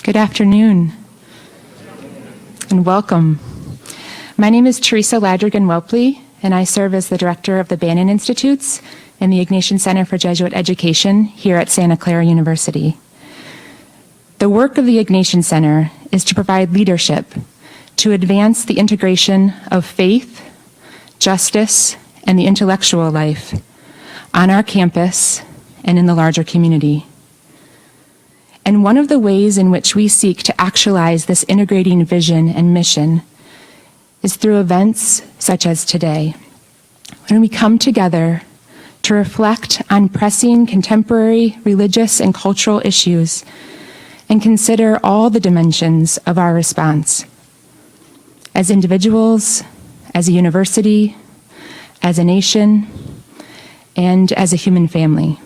Good afternoon, and welcome. My name is Teresa Ladrigan-Welpley, and I serve as the director of the Bannon Institutes and the Ignatian Center for Jesuit Education here at Santa Clara University. The work of the Ignatian Center is to provide leadership to advance the integration of faith, justice, and the intellectual life on our campus and in the larger community. And one of the ways in which we seek to actualize this integrating vision and mission is through events such as today, when we come together to reflect on pressing contemporary religious and cultural issues and consider all the dimensions of our response as individuals, as a university, as a nation, and as a human family.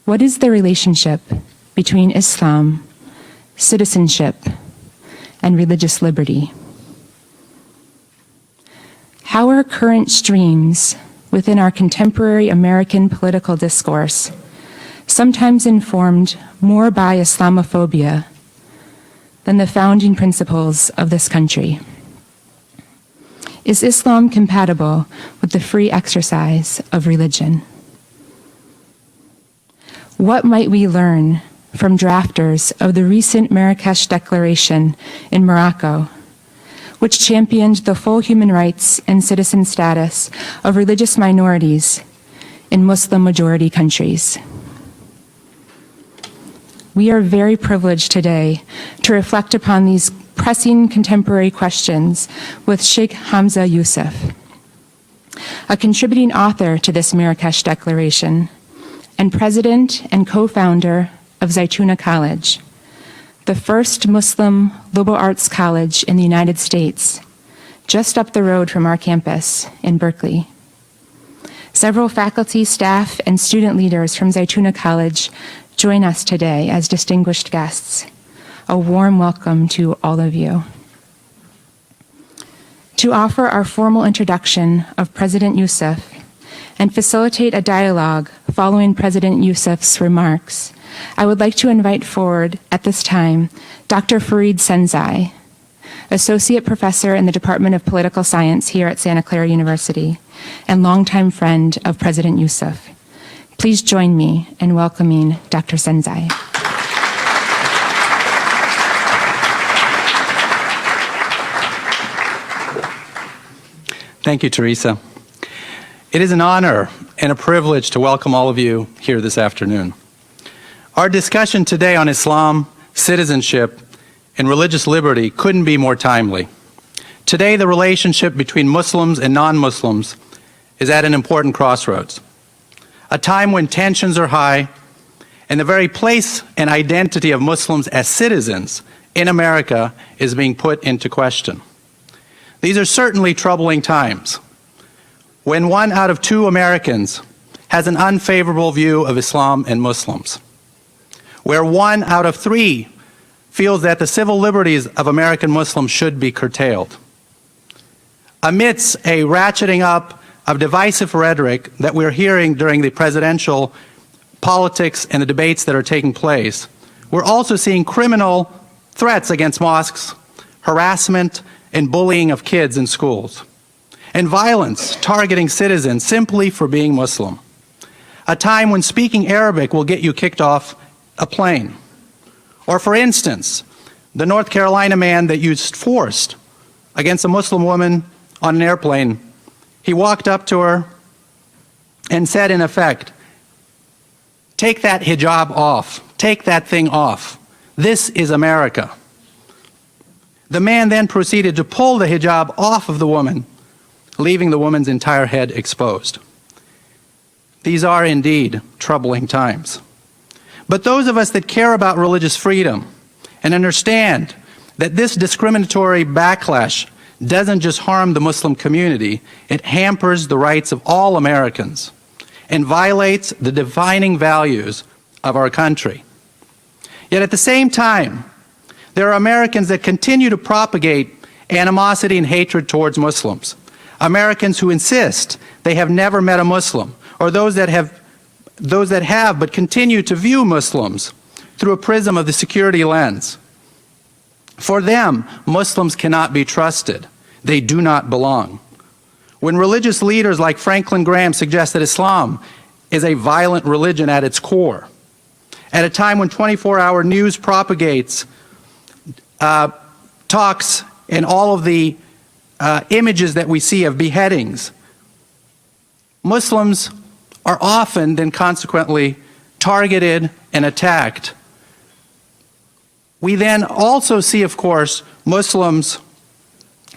What is the relationship between Islam, citizenship, and religious liberty? How are current streams within our contemporary American political discourse sometimes informed more by Islamophobia than the founding principles of this country? Is Islam compatible with the free exercise of religion? What might we learn from drafters of the recent Marrakesh Declaration in Morocco, which championed the full human rights and citizen status of religious minorities in Muslim-majority countries? We are very privileged today to reflect upon these pressing contemporary questions with Shaykh Hamza Yusuf, a contributing author to this Marrakesh Declaration and president and co-founder of Zaytuna College, the first Muslim liberal arts college in the United States, just up the road from our campus in Berkeley. Several faculty, staff, and student leaders from Zaytuna College join us today as distinguished guests. A warm welcome to all of you. To offer our formal introduction of President Yusuf and facilitate a dialogue following President Yusuf's remarks, I would like to invite forward at this time Dr. Fareed Senzai, Associate Professor in the Department of Political Science here at Santa Clara University and longtime friend of President Yusuf. Please join me in welcoming Dr. Senzai. Thank you, Teresa. It is an honor and a privilege to welcome all of you here this afternoon. Our discussion today on Islam, citizenship, and religious liberty couldn't be more timely. Today, the relationship between Muslims and non-Muslims is at an important crossroads, a time when tensions are high and the very place and identity of Muslims as citizens in America is being put into question. These are certainly troubling times, when 1 out of 2 Americans has an unfavorable view of Islam and Muslims, where 1 out of 3 feels that the civil liberties of American Muslims should be curtailed. Amidst a ratcheting up of divisive rhetoric that we're hearing during the presidential politics and the debates that are taking place, we're also seeing criminal threats against mosques, harassment and bullying of kids in schools, and violence targeting citizens simply for being Muslim. A time when speaking Arabic will get you kicked off a plane. Or for instance, the North Carolina man that used force against a Muslim woman on an airplane, he walked up to her and said in effect, "Take that hijab off, take that thing off. This is America." The man then proceeded to pull the hijab off of the woman, leaving the woman's entire head exposed. These are indeed troubling times. But those of us that care about religious freedom and understand that this discriminatory backlash doesn't just harm the Muslim community, it hampers the rights of all Americans and violates the defining values of our country. Yet at the same time, there are Americans that continue to propagate animosity and hatred towards Muslims. Americans who insist they have never met a Muslim, or those that have but continue to view Muslims through a prism of the security lens. For them, Muslims cannot be trusted. They do not belong. When religious leaders like Franklin Graham suggest that Islam is a violent religion at its core, at a time when 24-hour news propagates talks and all of the images that we see of beheadings, Muslims are often then consequently targeted and attacked. We then also see, of course, Muslims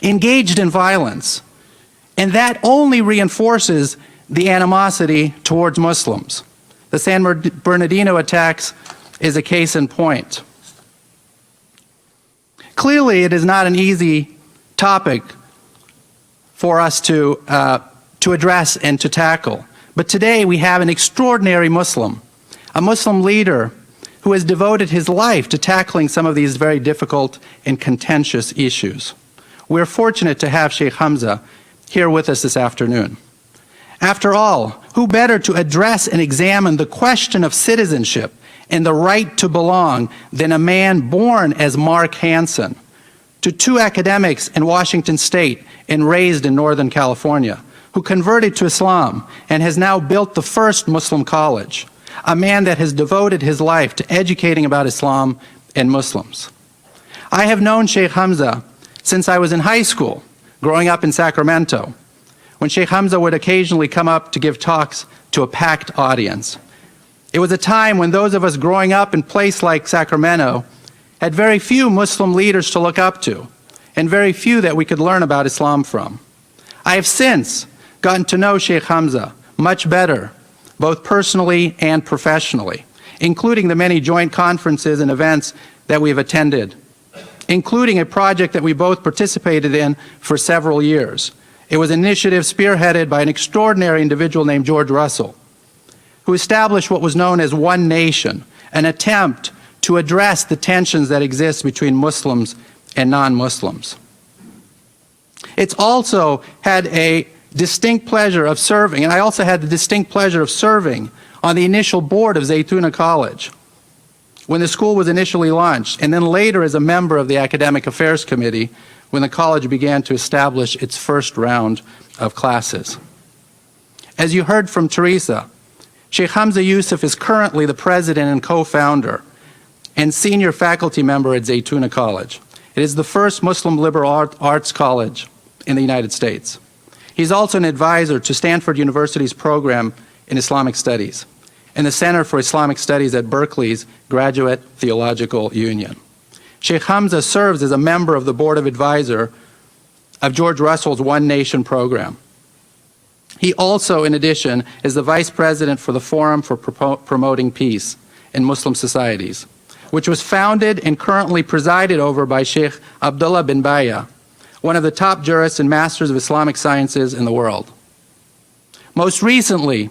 engaged in violence, and that only reinforces the animosity towards Muslims. The San Bernardino attacks is a case in point. Clearly, it is not an easy topic for us to address and to tackle. But today we have an extraordinary Muslim, a Muslim leader who has devoted his life to tackling some of these very difficult and contentious issues. We're fortunate to have Shaykh Hamza here with us this afternoon. After all, who better to address and examine the question of citizenship and the right to belong than a man born as Mark Hansen, to two academics in Washington State and raised in Northern California, who converted to Islam and has now built the first Muslim college, a man that has devoted his life to educating about Islam and Muslims. I have known Shaykh Hamza since I was in high school, growing up in Sacramento, when Shaykh Hamza would occasionally come up to give talks to a packed audience. It was a time when those of us growing up in a place like Sacramento had very few Muslim leaders to look up to, and very few that we could learn about Islam from. I have since gotten to know Shaykh Hamza much better, both personally and professionally, including the many joint conferences and events that we've attended, including a project that we both participated in for several years. It was an initiative spearheaded by an extraordinary individual named George Russell, who established what was known as One Nation, an attempt to address the tensions that exist between Muslims and non-Muslims. It's also had a distinct pleasure of serving, and I also had the distinct pleasure of serving on the initial board of Zaytuna College when the school was initially launched, and then later as a member of the Academic Affairs Committee when the college began to establish its first round of classes. As you heard from Teresa, Shaykh Hamza Yusuf is currently the president and co-founder and senior faculty member at Zaytuna College. It is the first Muslim liberal arts college in the United States. He's also an advisor to Stanford University's program in Islamic Studies and the Center for Islamic Studies at Berkeley's Graduate Theological Union. Shaykh Hamza serves as a member of the board of advisor of George Russell's One Nation program. He also, in addition, is the vice president for the Forum for Promoting Peace in Muslim Societies, which was founded and currently presided over by Shaykh Abdallah bin Bayyah, one of the top jurists and masters of Islamic sciences in the world. Most recently,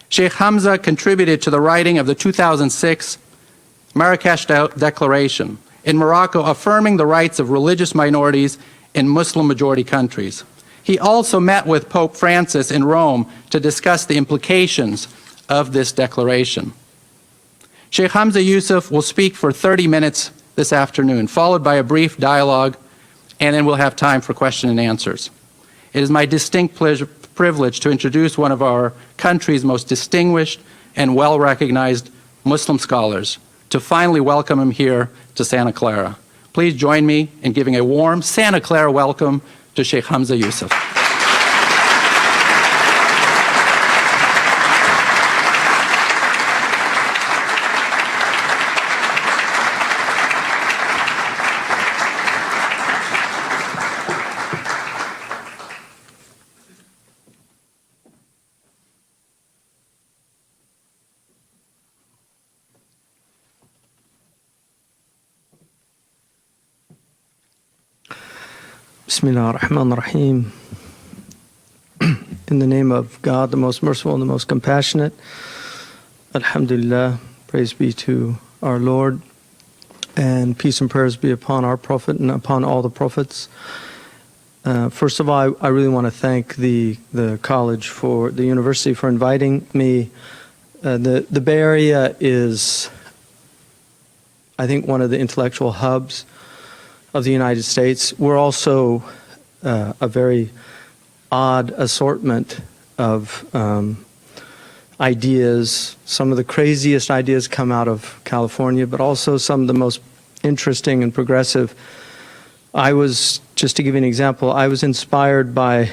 Shaykh Hamza contributed to the writing of the 2006 Marrakesh Declaration in Morocco, affirming the rights of religious minorities in Muslim-majority countries. He also met with Pope Francis in Rome to discuss the implications of this declaration. Shaykh Hamza Yusuf will speak for 30 minutes this afternoon, followed by a brief dialogue, and then we'll have time for question and answers. It is my distinct privilege to introduce one of our country's most distinguished and well-recognized Muslim scholars, to finally welcome him here to Santa Clara. Please join me in giving a warm Santa Clara welcome to Shaykh Hamza Yusuf. Bismillah ar-Rahman ar-Rahim. In the name of God, the most merciful and the most compassionate. Alhamdulillah, praise be to our Lord, and peace and prayers be upon our Prophet and upon all the prophets. First of all, I really want to thank the college for the university for inviting me. The Bay Area is I think, one of the intellectual hubs of the United States. We're also a very odd assortment of ideas. Some of the craziest ideas come out of California, but also some of the most interesting and progressive. Just to give you an example, I was inspired by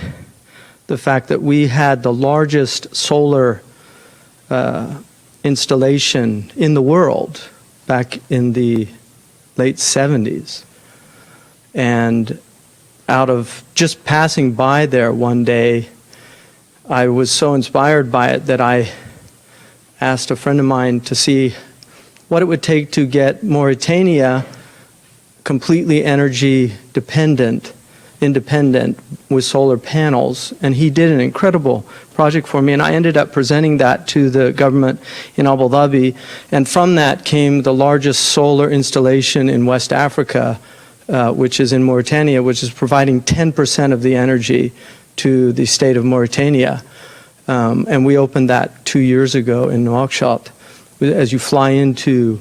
the fact that we had the largest solar installation in the world back in the late 70s. And out of just passing by there one day, I was so inspired by it that I asked a friend of mine to see what it would take to get Mauritania completely energy independent with solar panels. And he did an incredible project for me, and I ended up presenting that to the government in Abu Dhabi. And from that came the largest solar installation in West Africa, which is in Mauritania, which is providing 10% of the energy to the state of Mauritania. And we opened that 2 years ago in Nouakchott. As you fly into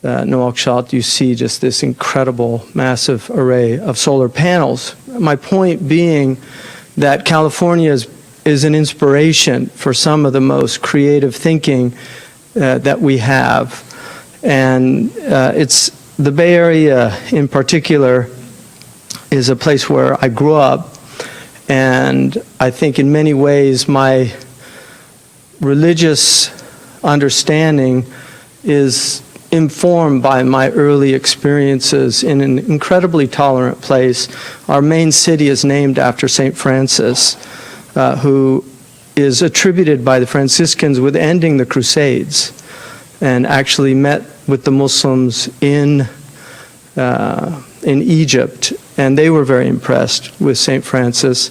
Nouakchott, you see just this incredible, massive array of solar panels. My point being that California is an inspiration for some of the most creative thinking that we have. And it's the Bay Area in particular is a place where I grew up. And I think in many ways my religious understanding is informed by my early experiences in an incredibly tolerant place. Our main city is named after St. Francis, who is attributed by the Franciscans with ending the Crusades, and actually met with the Muslims in Egypt, and they were very impressed with St. Francis.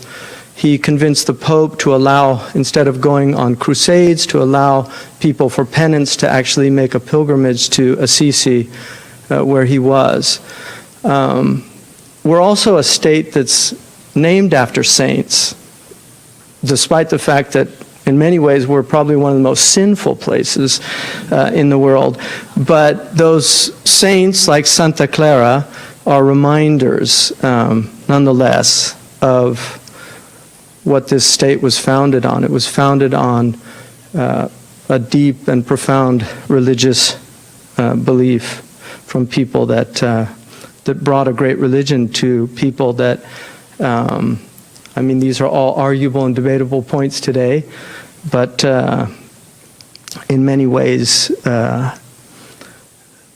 He convinced the Pope to allow, instead of going on crusades, to allow people for penance to actually make a pilgrimage to Assisi, where he was. We're also a state that's named after saints, despite the fact that in many ways we're probably one of the most sinful places in the world. But those saints, like Santa Clara, are reminders, nonetheless, of what this state was founded on. It was founded on a deep and profound religious belief from people that brought a great religion to people that, I mean, these are all arguable and debatable points today, but in many ways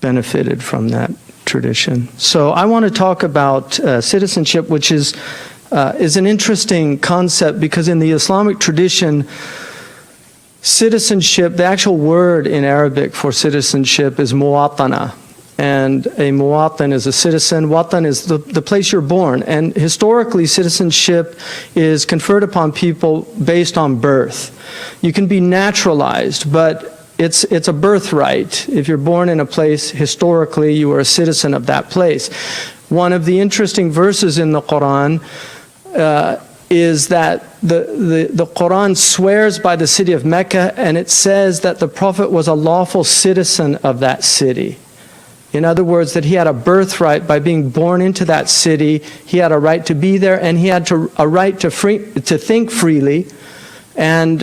benefited from that tradition. So I want to talk about citizenship, which is an interesting concept because in the Islamic tradition, citizenship, the actual word in Arabic for citizenship is muwatana. And a muwatan is a citizen. Watan is the place you're born. And historically, citizenship is conferred upon people based on birth. You can be naturalized, but it's a birthright. If you're born in a place, historically, you are a citizen of that place. One of the interesting verses in the Quran is that the Quran swears by the city of Mecca, and it says that the Prophet was a lawful citizen of that city. In other words, that he had a birthright by being born into that city. He had a right to be there, and he had a right to think freely, and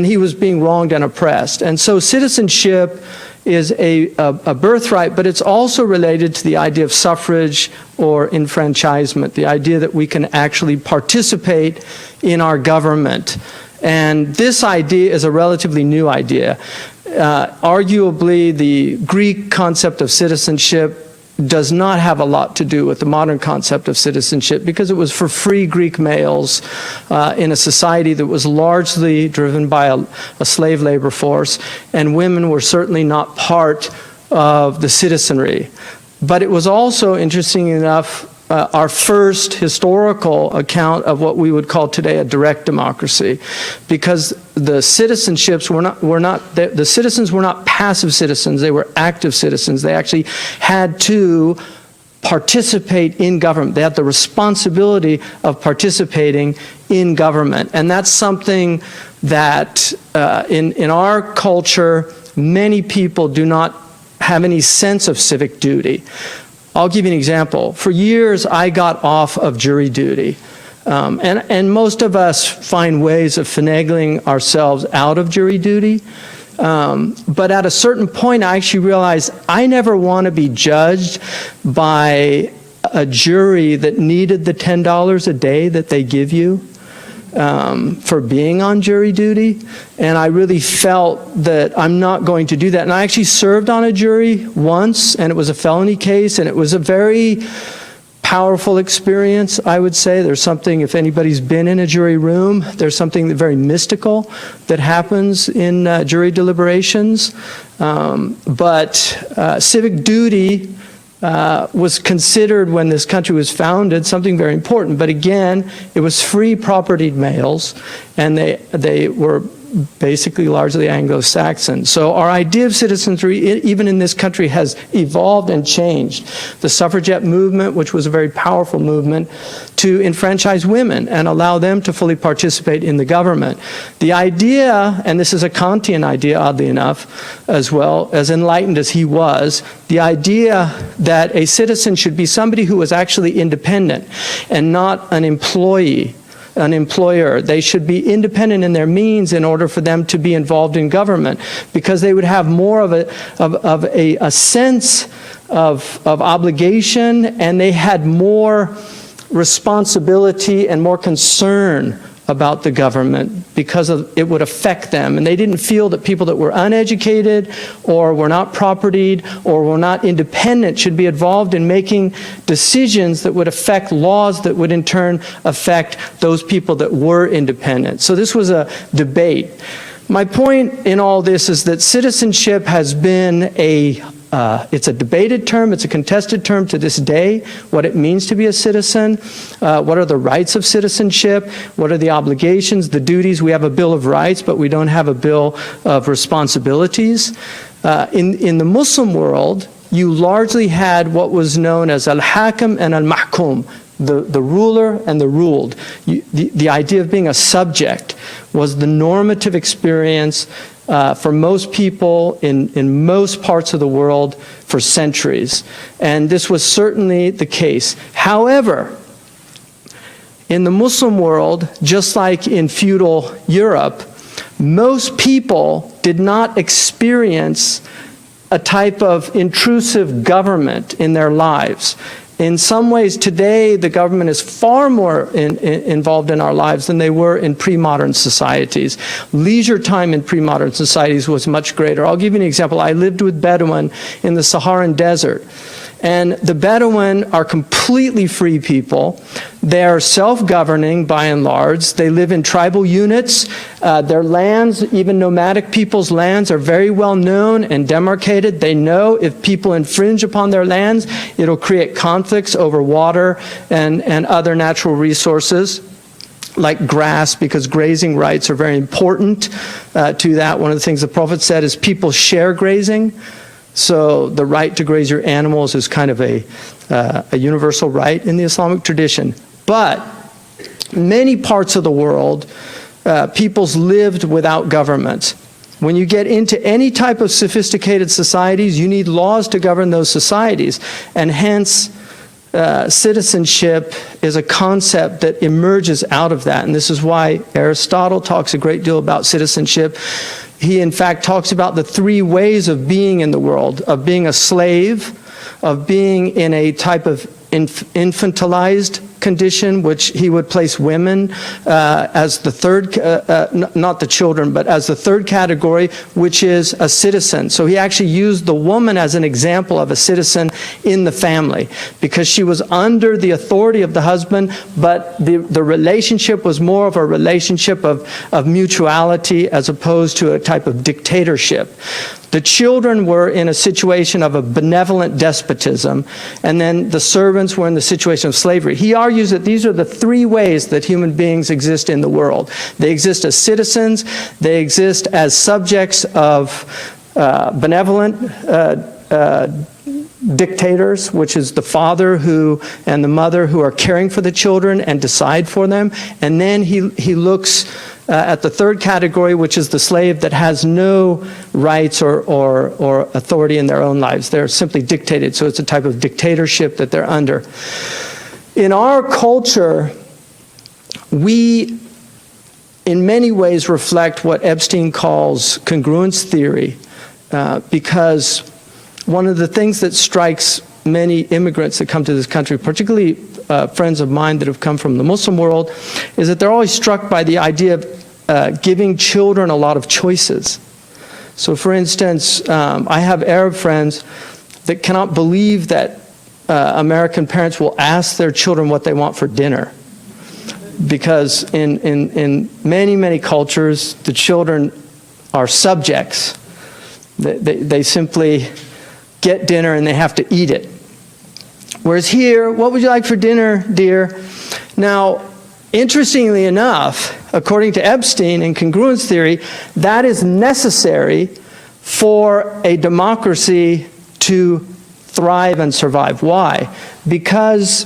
he was being wronged and oppressed. And so citizenship is a birthright, but it's also related to the idea of suffrage or enfranchisement, the idea that we can actually participate in our government. And this idea is a relatively new idea. Arguably, the Greek concept of citizenship does not have a lot to do with the modern concept of citizenship because it was for free Greek males in a society that was largely driven by a slave labor force, and women were certainly not part of the citizenry. But it was also, interesting enough, our first historical account of what we would call today a direct democracy, because the citizens were not passive citizens, they were active citizens. They actually had to participate in government. They had the responsibility of participating in government. And that's something that in our culture, many people do not have any sense of civic duty. I'll give you an example. For years, I got off of jury duty. And most of us find ways of finagling ourselves out of jury duty. But at a certain point, I actually realized I never want to be judged by a jury that needed the $10 a day that they give you for being on jury duty. And I really felt that I'm not going to do that. And I actually served on a jury once, and it was a felony case, and it was a very powerful experience, I would say. There's something, if anybody's been in a jury room, there's something very mystical that happens in jury deliberations. But civic duty was considered, when this country was founded, something very important. But again, it was free propertied males, and they were basically largely Anglo-Saxon. So our idea of citizenry, even in this country, has evolved and changed. The suffragette movement, which was a very powerful movement, to enfranchise women and allow them to fully participate in the government. The idea, and this is a Kantian idea, oddly enough, as well, as enlightened as he was, the idea that a citizen should be somebody who was actually independent and not an employee, an employer. They should be independent in their means in order for them to be involved in government, because they would have more of a sense of obligation, and they had more responsibility and more concern about the government because it would affect them. And they didn't feel that people that were uneducated or were not propertied or were not independent should be involved in making decisions that would affect laws that would in turn affect those people that were independent. So this was a debate. My point in all this is that citizenship has been it's a debated term, it's a contested term to this day, what it means to be a citizen, what are the rights of citizenship, what are the obligations, the duties. We have a Bill of Rights, but we don't have a Bill of Responsibilities. In the Muslim world, you largely had what was known as al-hakim and al-mahkum, the ruler and the ruled. The idea of being a subject was the normative experience for most people in most parts of the world for centuries. And this was certainly the case. However, in the Muslim world, just like in feudal Europe, most people did not experience a type of intrusive government in their lives. In some ways, today, the government is far more involved in our lives than they were in pre-modern societies. Leisure time in pre-modern societies was much greater. I'll give you an example. I lived with Bedouin in the Saharan desert. And the Bedouin are completely free people. They are self-governing by and large. They live in tribal units. Their lands, even nomadic people's lands, are very well known and demarcated. They know if people infringe upon their lands, it'll create conflicts over water and other natural resources, like grass, because grazing rights are very important to that. One of the things the Prophet said is people share grazing. So the right to graze your animals is kind of a universal right in the Islamic tradition. But many parts of the world, peoples lived without government. When you get into any type of sophisticated societies, you need laws to govern those societies. And hence, citizenship is a concept that emerges out of that. And this is why Aristotle talks a great deal about citizenship. He, in fact, talks about the three ways of being in the world: of being a slave, of being in a type of infantilized condition, which he would place women as the third, not the children, but as the third category, which is a citizen. So he actually used the woman as an example of a citizen in the family, because she was under the authority of the husband, but the relationship was more of a relationship of mutuality as opposed to a type of dictatorship. The children were in a situation of a benevolent despotism, and then the servants were in the situation of slavery. He argues that these are the three ways that human beings exist in the world. They exist as citizens, they exist as subjects of benevolent dictators, which is the father and the mother who are caring for the children and decide for them. And then he looks at the third category, which is the slave that has no rights or authority in their own lives. They're simply dictated, so it's a type of dictatorship that they're under. In our culture, we in many ways reflect what Epstein calls congruence theory, because one of the things that strikes many immigrants that come to this country, particularly friends of mine that have come from the Muslim world, is that they're always struck by the idea of giving children a lot of choices. So for instance, I have Arab friends that cannot believe that American parents will ask their children what they want for dinner. Because in many, many cultures, the children are subjects. They simply get dinner and they have to eat it. Whereas here, what would you like for dinner, dear? Now, interestingly enough, according to Epstein and congruence theory, that is necessary for a democracy to thrive and survive. Why? Because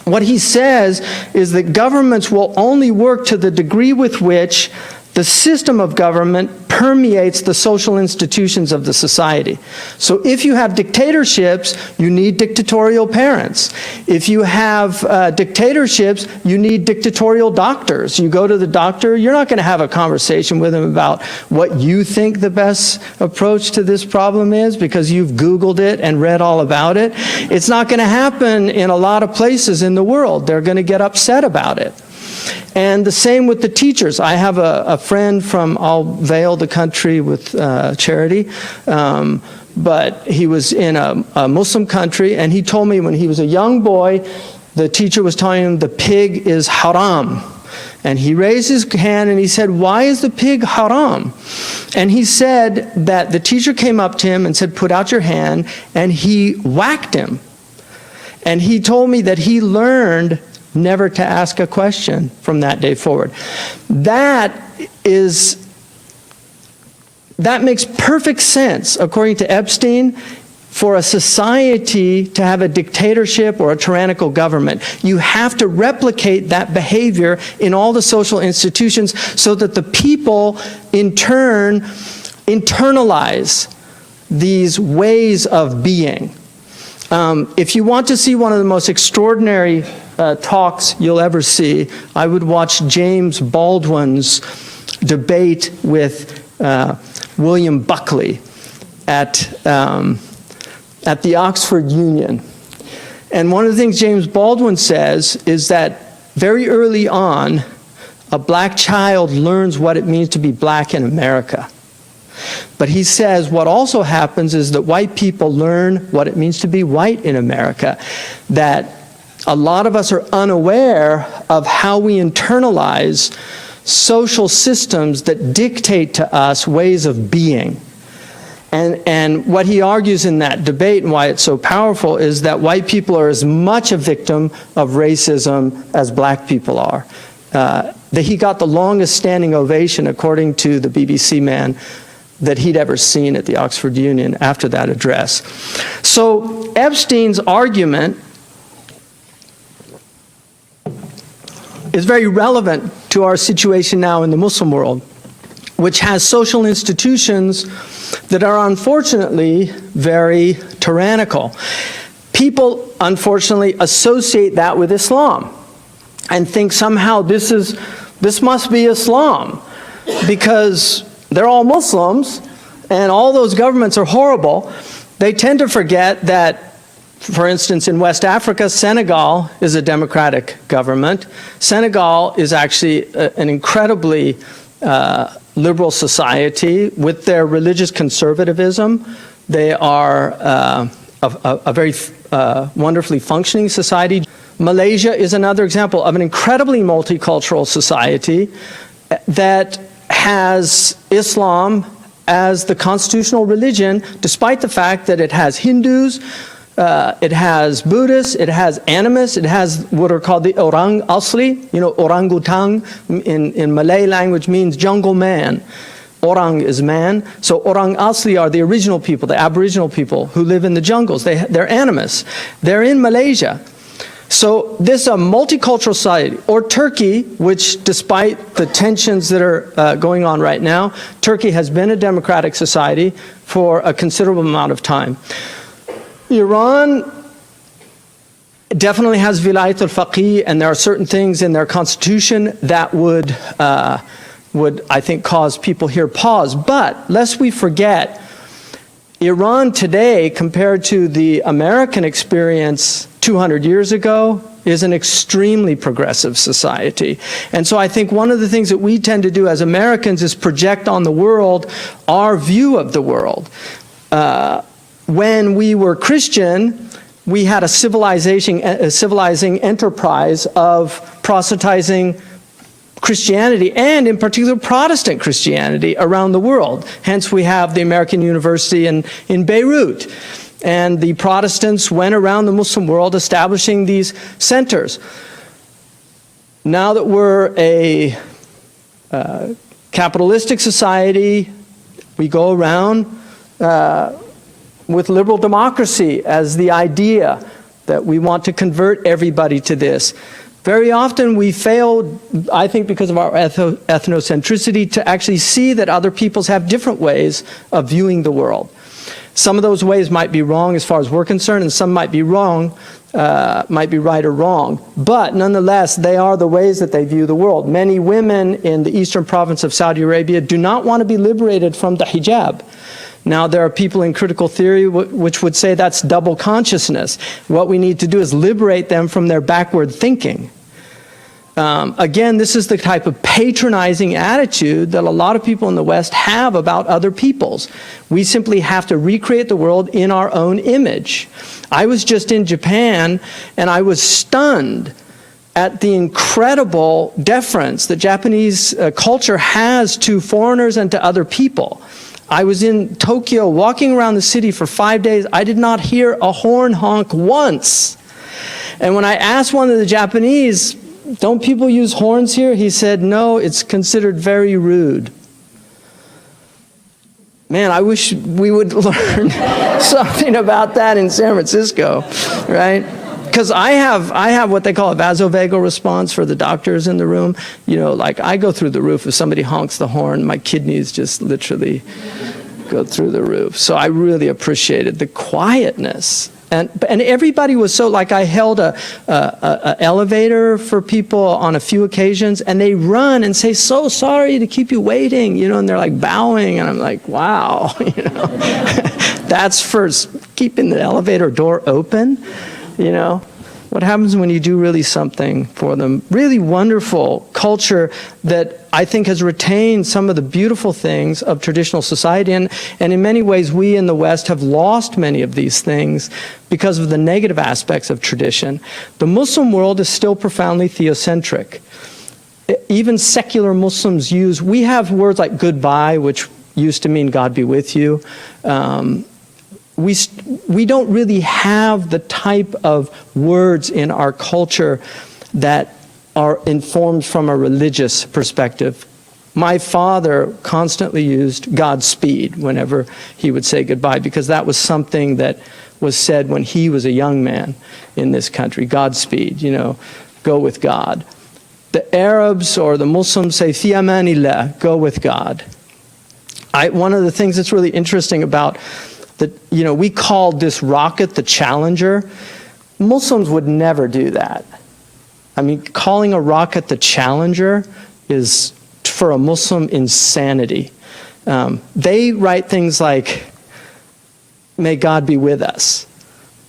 what he says is that governments will only work to the degree with which the system of government permeates the social institutions of the society. So if you have dictatorships, you need dictatorial parents. If you have dictatorships, you need dictatorial doctors. You go to the doctor, you're not going to have a conversation with him about what you think the best approach to this problem is because you've Googled it and read all about it. It's not going to happen in a lot of places in the world. They're going to get upset about it. And the same with the teachers. I have a friend from, I'll veil the country with charity, but he was in a Muslim country, and he told me when he was a young boy, the teacher was telling him the pig is haram. And he raised his hand and he said, "Why is the pig haram?" And he said that the teacher came up to him and said, "Put out your hand," and he whacked him. And he told me that he learned never to ask a question from that day forward. That makes perfect sense, according to Epstein, for a society to have a dictatorship or a tyrannical government. You have to replicate that behavior in all the social institutions so that the people, in turn, internalize these ways of being. If you want to see one of the most extraordinary talks you'll ever see, I would watch James Baldwin's debate with William Buckley at the Oxford Union. And one of the things James Baldwin says is that very early on, a black child learns what it means to be black in America. But he says what also happens is that white people learn what it means to be white in America. That a lot of us are unaware of how we internalize social systems that dictate to us ways of being. And what he argues in that debate and why it's so powerful is that white people are as much a victim of racism as black people are. That he got the longest standing ovation, according to the BBC man, that he'd ever seen at the Oxford Union after that address. So Epstein's argument is very relevant to our situation now in the Muslim world, which has social institutions that are unfortunately very tyrannical. People, unfortunately, associate that with Islam and think somehow this must be Islam because they're all Muslims and all those governments are horrible. They tend to forget that, for instance, in West Africa, Senegal is a democratic government. Senegal is actually an incredibly liberal society with their religious conservatism. They are a very wonderfully functioning society. Malaysia is another example of an incredibly multicultural society that has Islam as the constitutional religion, despite the fact that it has Hindus, it has Buddhists, it has animists, it has what are called the orang asli. You know, orangutan in Malay language means jungle man. Orang is man. So Orang Asli are the original people, the Aboriginal people who live in the jungles. They're animists. They're in Malaysia. So this is a multicultural society. Or Turkey, which despite the tensions that are going on right now, Turkey has been a democratic society for a considerable amount of time. Iran definitely has Vilayat al-Faqih, and there are certain things in their constitution that would, I think, cause people here pause. But lest we forget, Iran today, compared to the American experience 200 years ago, is an extremely progressive society. And so I think one of the things that we tend to do as Americans is project on the world our view of the world. When we were Christian, we had a civilizing enterprise of proselytizing Christianity, and in particular Protestant Christianity, around the world. Hence we have the American University in Beirut. And the Protestants went around the Muslim world establishing these centers. Now that we're a capitalistic society, we go around with liberal democracy as the idea that we want to convert everybody to this. Very often we fail, I think because of our ethnocentricity, to actually see that other peoples have different ways of viewing the world. Some of those ways might be wrong as far as we're concerned, and some might be wrong, might be right or wrong. But nonetheless, they are the ways that they view the world. Many women in the eastern province of Saudi Arabia do not want to be liberated from the hijab. Now, there are people in critical theory which would say that's double consciousness. What we need to do is liberate them from their backward thinking. Again, this is the type of patronizing attitude that a lot of people in the West have about other peoples. We simply have to recreate the world in our own image. I was just in Japan, and I was stunned at the incredible deference that Japanese culture has to foreigners and to other people. I was in Tokyo walking around the city for 5 days. I did not hear a horn honk once. And when I asked one of the Japanese, don't people use horns here? He said, no, it's considered very rude. Man, I wish we would learn something about that in San Francisco, right? Because I have what they call a vasovagal response for the doctors in the room. You know, like I go through the roof. If somebody honks the horn, my kidneys just literally go through the roof. So I really appreciated the quietness. And everybody was so, like I held a elevator for people on a few occasions, and they run and say, so sorry to keep you waiting, you know, and they're like bowing, and I'm like, wow, you know, that's for keeping the elevator door open, you know. What happens when you do really something for them? Really wonderful culture that I think has retained some of the beautiful things of traditional society. And in many ways, we in the West have lost many of these things because of the negative aspects of tradition. The Muslim world is still profoundly theocentric. Even secular Muslims we have words like goodbye, which used to mean God be with you. We don't really have the type of words in our culture that are informed from a religious perspective. My father constantly used Godspeed whenever he would say goodbye, because that was something that was said when he was a young man in this country. Godspeed, you know, go with God. The Arabs or the Muslims say, fi amanillah, go with God. One of the things that's really interesting about that, you know, we called this rocket the Challenger. Muslims would never do that. I mean, calling a rocket the Challenger is, for a Muslim, insanity. They write things like, may God be with us.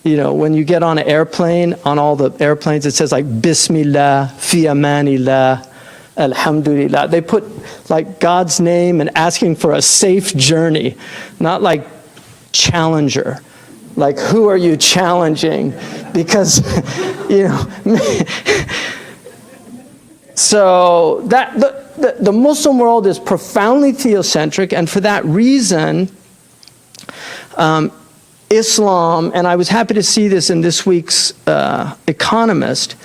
You know, when you get on an airplane, on all the airplanes, it says like, Bismillah, fi amanillah, alhamdulillah. They put like God's name and asking for a safe journey, not like Challenger. Like, who are you challenging? Because, you know, so that the Muslim world is profoundly theocentric, and for that reason, Islam, and I was happy to see this in this week's Economist,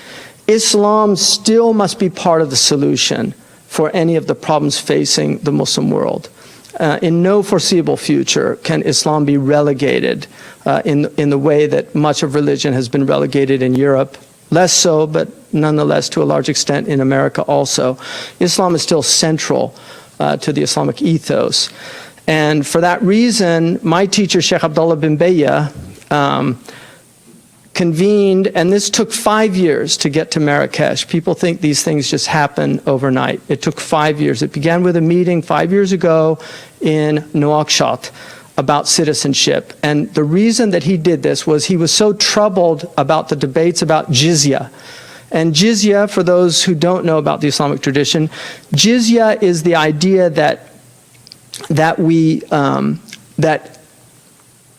Islam still must be part of the solution for any of the problems facing the Muslim world. in no foreseeable future can Islam be relegated in the way that much of religion has been relegated in Europe. Less so, but nonetheless to a large extent in America also. Islam is still central to the Islamic ethos. And for that reason, my teacher, Shaykh Abdallah bin Bayyah, convened, and this took 5 years to get to Marrakesh. People think these things just happen overnight. It took 5 years. It began with a meeting 5 years ago in Nouakchott about citizenship. And the reason that he did this was he was so troubled about the debates about jizya. And jizya, for those who don't know about the Islamic tradition, jizya is the idea that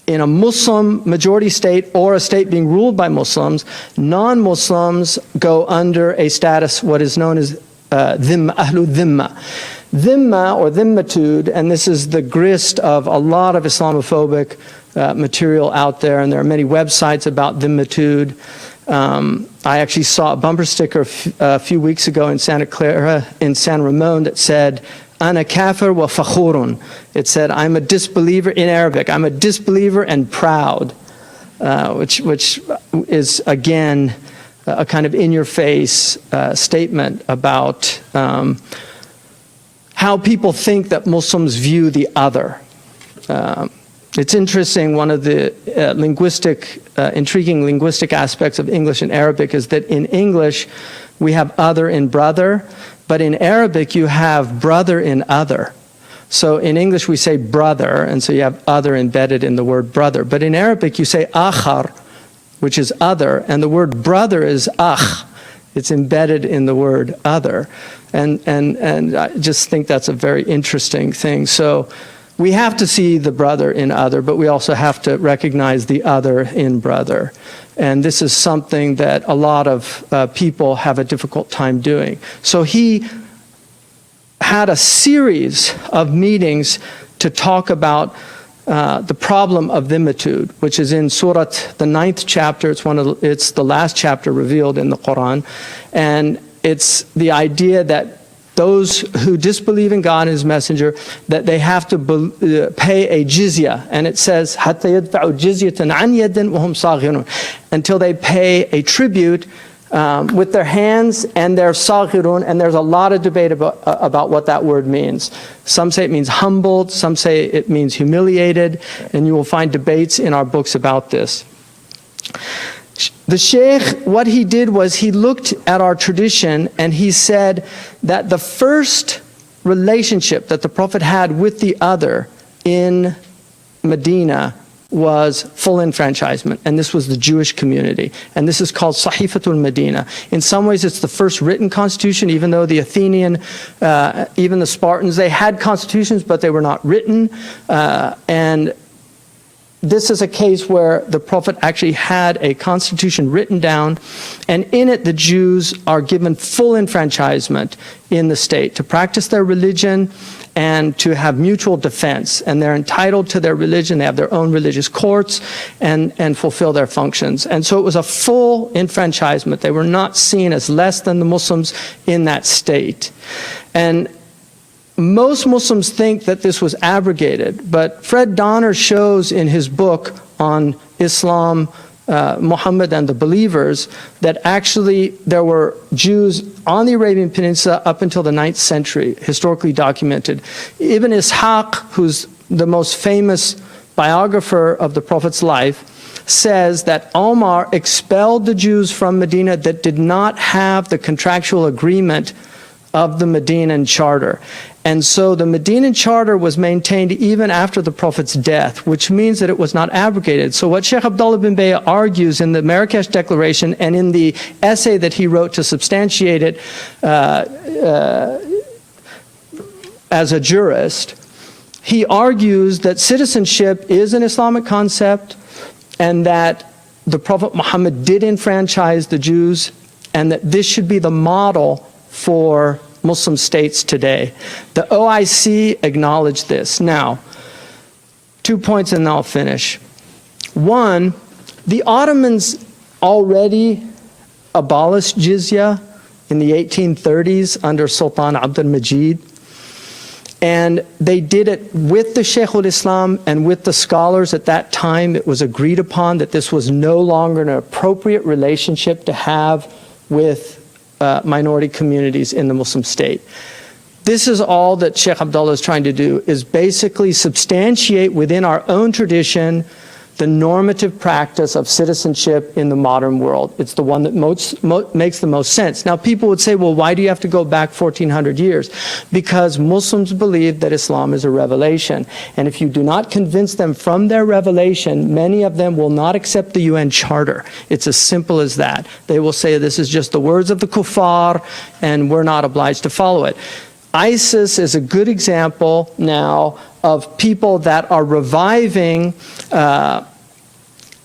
in a Muslim majority state or a state being ruled by Muslims, non-Muslims go under a status, what is known as dhimma, ahlu dhimma. Dhimma or dhimmatude, and this is the grist of a lot of Islamophobic material out there, and there are many websites about dhimmatude. I actually saw a bumper sticker a few weeks ago in Santa Clara, in San Ramon, that said, Ana kafir wa fakhurun. It said, I'm a disbeliever in Arabic. I'm a disbeliever and proud, which is, again, a kind of in-your-face statement about how people think that Muslims view the other. It's interesting, one of the intriguing linguistic aspects of English and Arabic is that in English, we have other in brother, but in Arabic, you have brother in other. So in English, we say brother, and so you have other embedded in the word brother. But in Arabic, you say akhar, which is other, and the word brother is akh. It's embedded in the word other. And I just think that's a very interesting thing. So we have to see the brother in other, but we also have to recognize the other in brother. And this is something that a lot of people have a difficult time doing. So he had a series of meetings to talk about the problem of dhimmatude, which is in Surah, the 9th chapter. It's the last chapter revealed in the Quran. And it's the idea that those who disbelieve in God and His Messenger, that they have to pay a jizya. And it says, حَتَّى يَدْفَعُوا جِزْيَةً عَنْ يَدٍ وَهُمْ صَاغِرُونَ, until they pay a tribute with their hands, and they're saghirun. And there's a lot of debate about what that word means. Some say it means humbled, some say it means humiliated, and you will find debates in our books about this. The Shaykh, what he did was he looked at our tradition and he said that the first relationship that the Prophet had with the other in Medina was full enfranchisement, and this was the Jewish community, and this is called Sahifatul Medina. In some ways it's the first written constitution, even though the Athenian, even the Spartans, they had constitutions, but they were not written, and this is a case where the Prophet actually had a constitution written down, and in it the Jews are given full enfranchisement in the state to practice their religion and to have mutual defense. And they're entitled to their religion, they have their own religious courts, and fulfill their functions. And so it was a full enfranchisement. They were not seen as less than the Muslims in that state. And most Muslims think that this was abrogated, but Fred Donner shows in his book on Islam, Muhammad and the Believers, that actually there were Jews on the Arabian Peninsula up until the 9th century, historically documented. Ibn Ishaq, who's the most famous biographer of the Prophet's life, says that Omar expelled the Jews from Medina that did not have the contractual agreement of the Medinan Charter. And so the Medinan Charter was maintained even after the Prophet's death, which means that it was not abrogated. So what Shaykh Abdallah bin Bayyah argues in the Marrakesh Declaration and in the essay that he wrote to substantiate it as a jurist, he argues that citizenship is an Islamic concept and that the Prophet Muhammad did enfranchise the Jews, and that this should be the model for Muslim states today. The OIC acknowledged this. Now, 2 points and I'll finish. One, the Ottomans already abolished jizya in the 1830s under Sultan Abdul Majid. And they did it with the Shaykh al-Islam and with the scholars at that time. It was agreed upon that this was no longer an appropriate relationship to have with minority communities in the Muslim state. This is all that Shaykh Abdallah is trying to do, is basically substantiate within our own tradition the normative practice of citizenship in the modern world. It's the one that makes the most sense. Now, people would say, well, why do you have to go back 1,400 years? Because Muslims believe that Islam is a revelation. And if you do not convince them from their revelation, many of them will not accept the UN Charter. It's as simple as that. They will say this is just the words of the kuffar, and we're not obliged to follow it. ISIS is a good example now of people that are reviving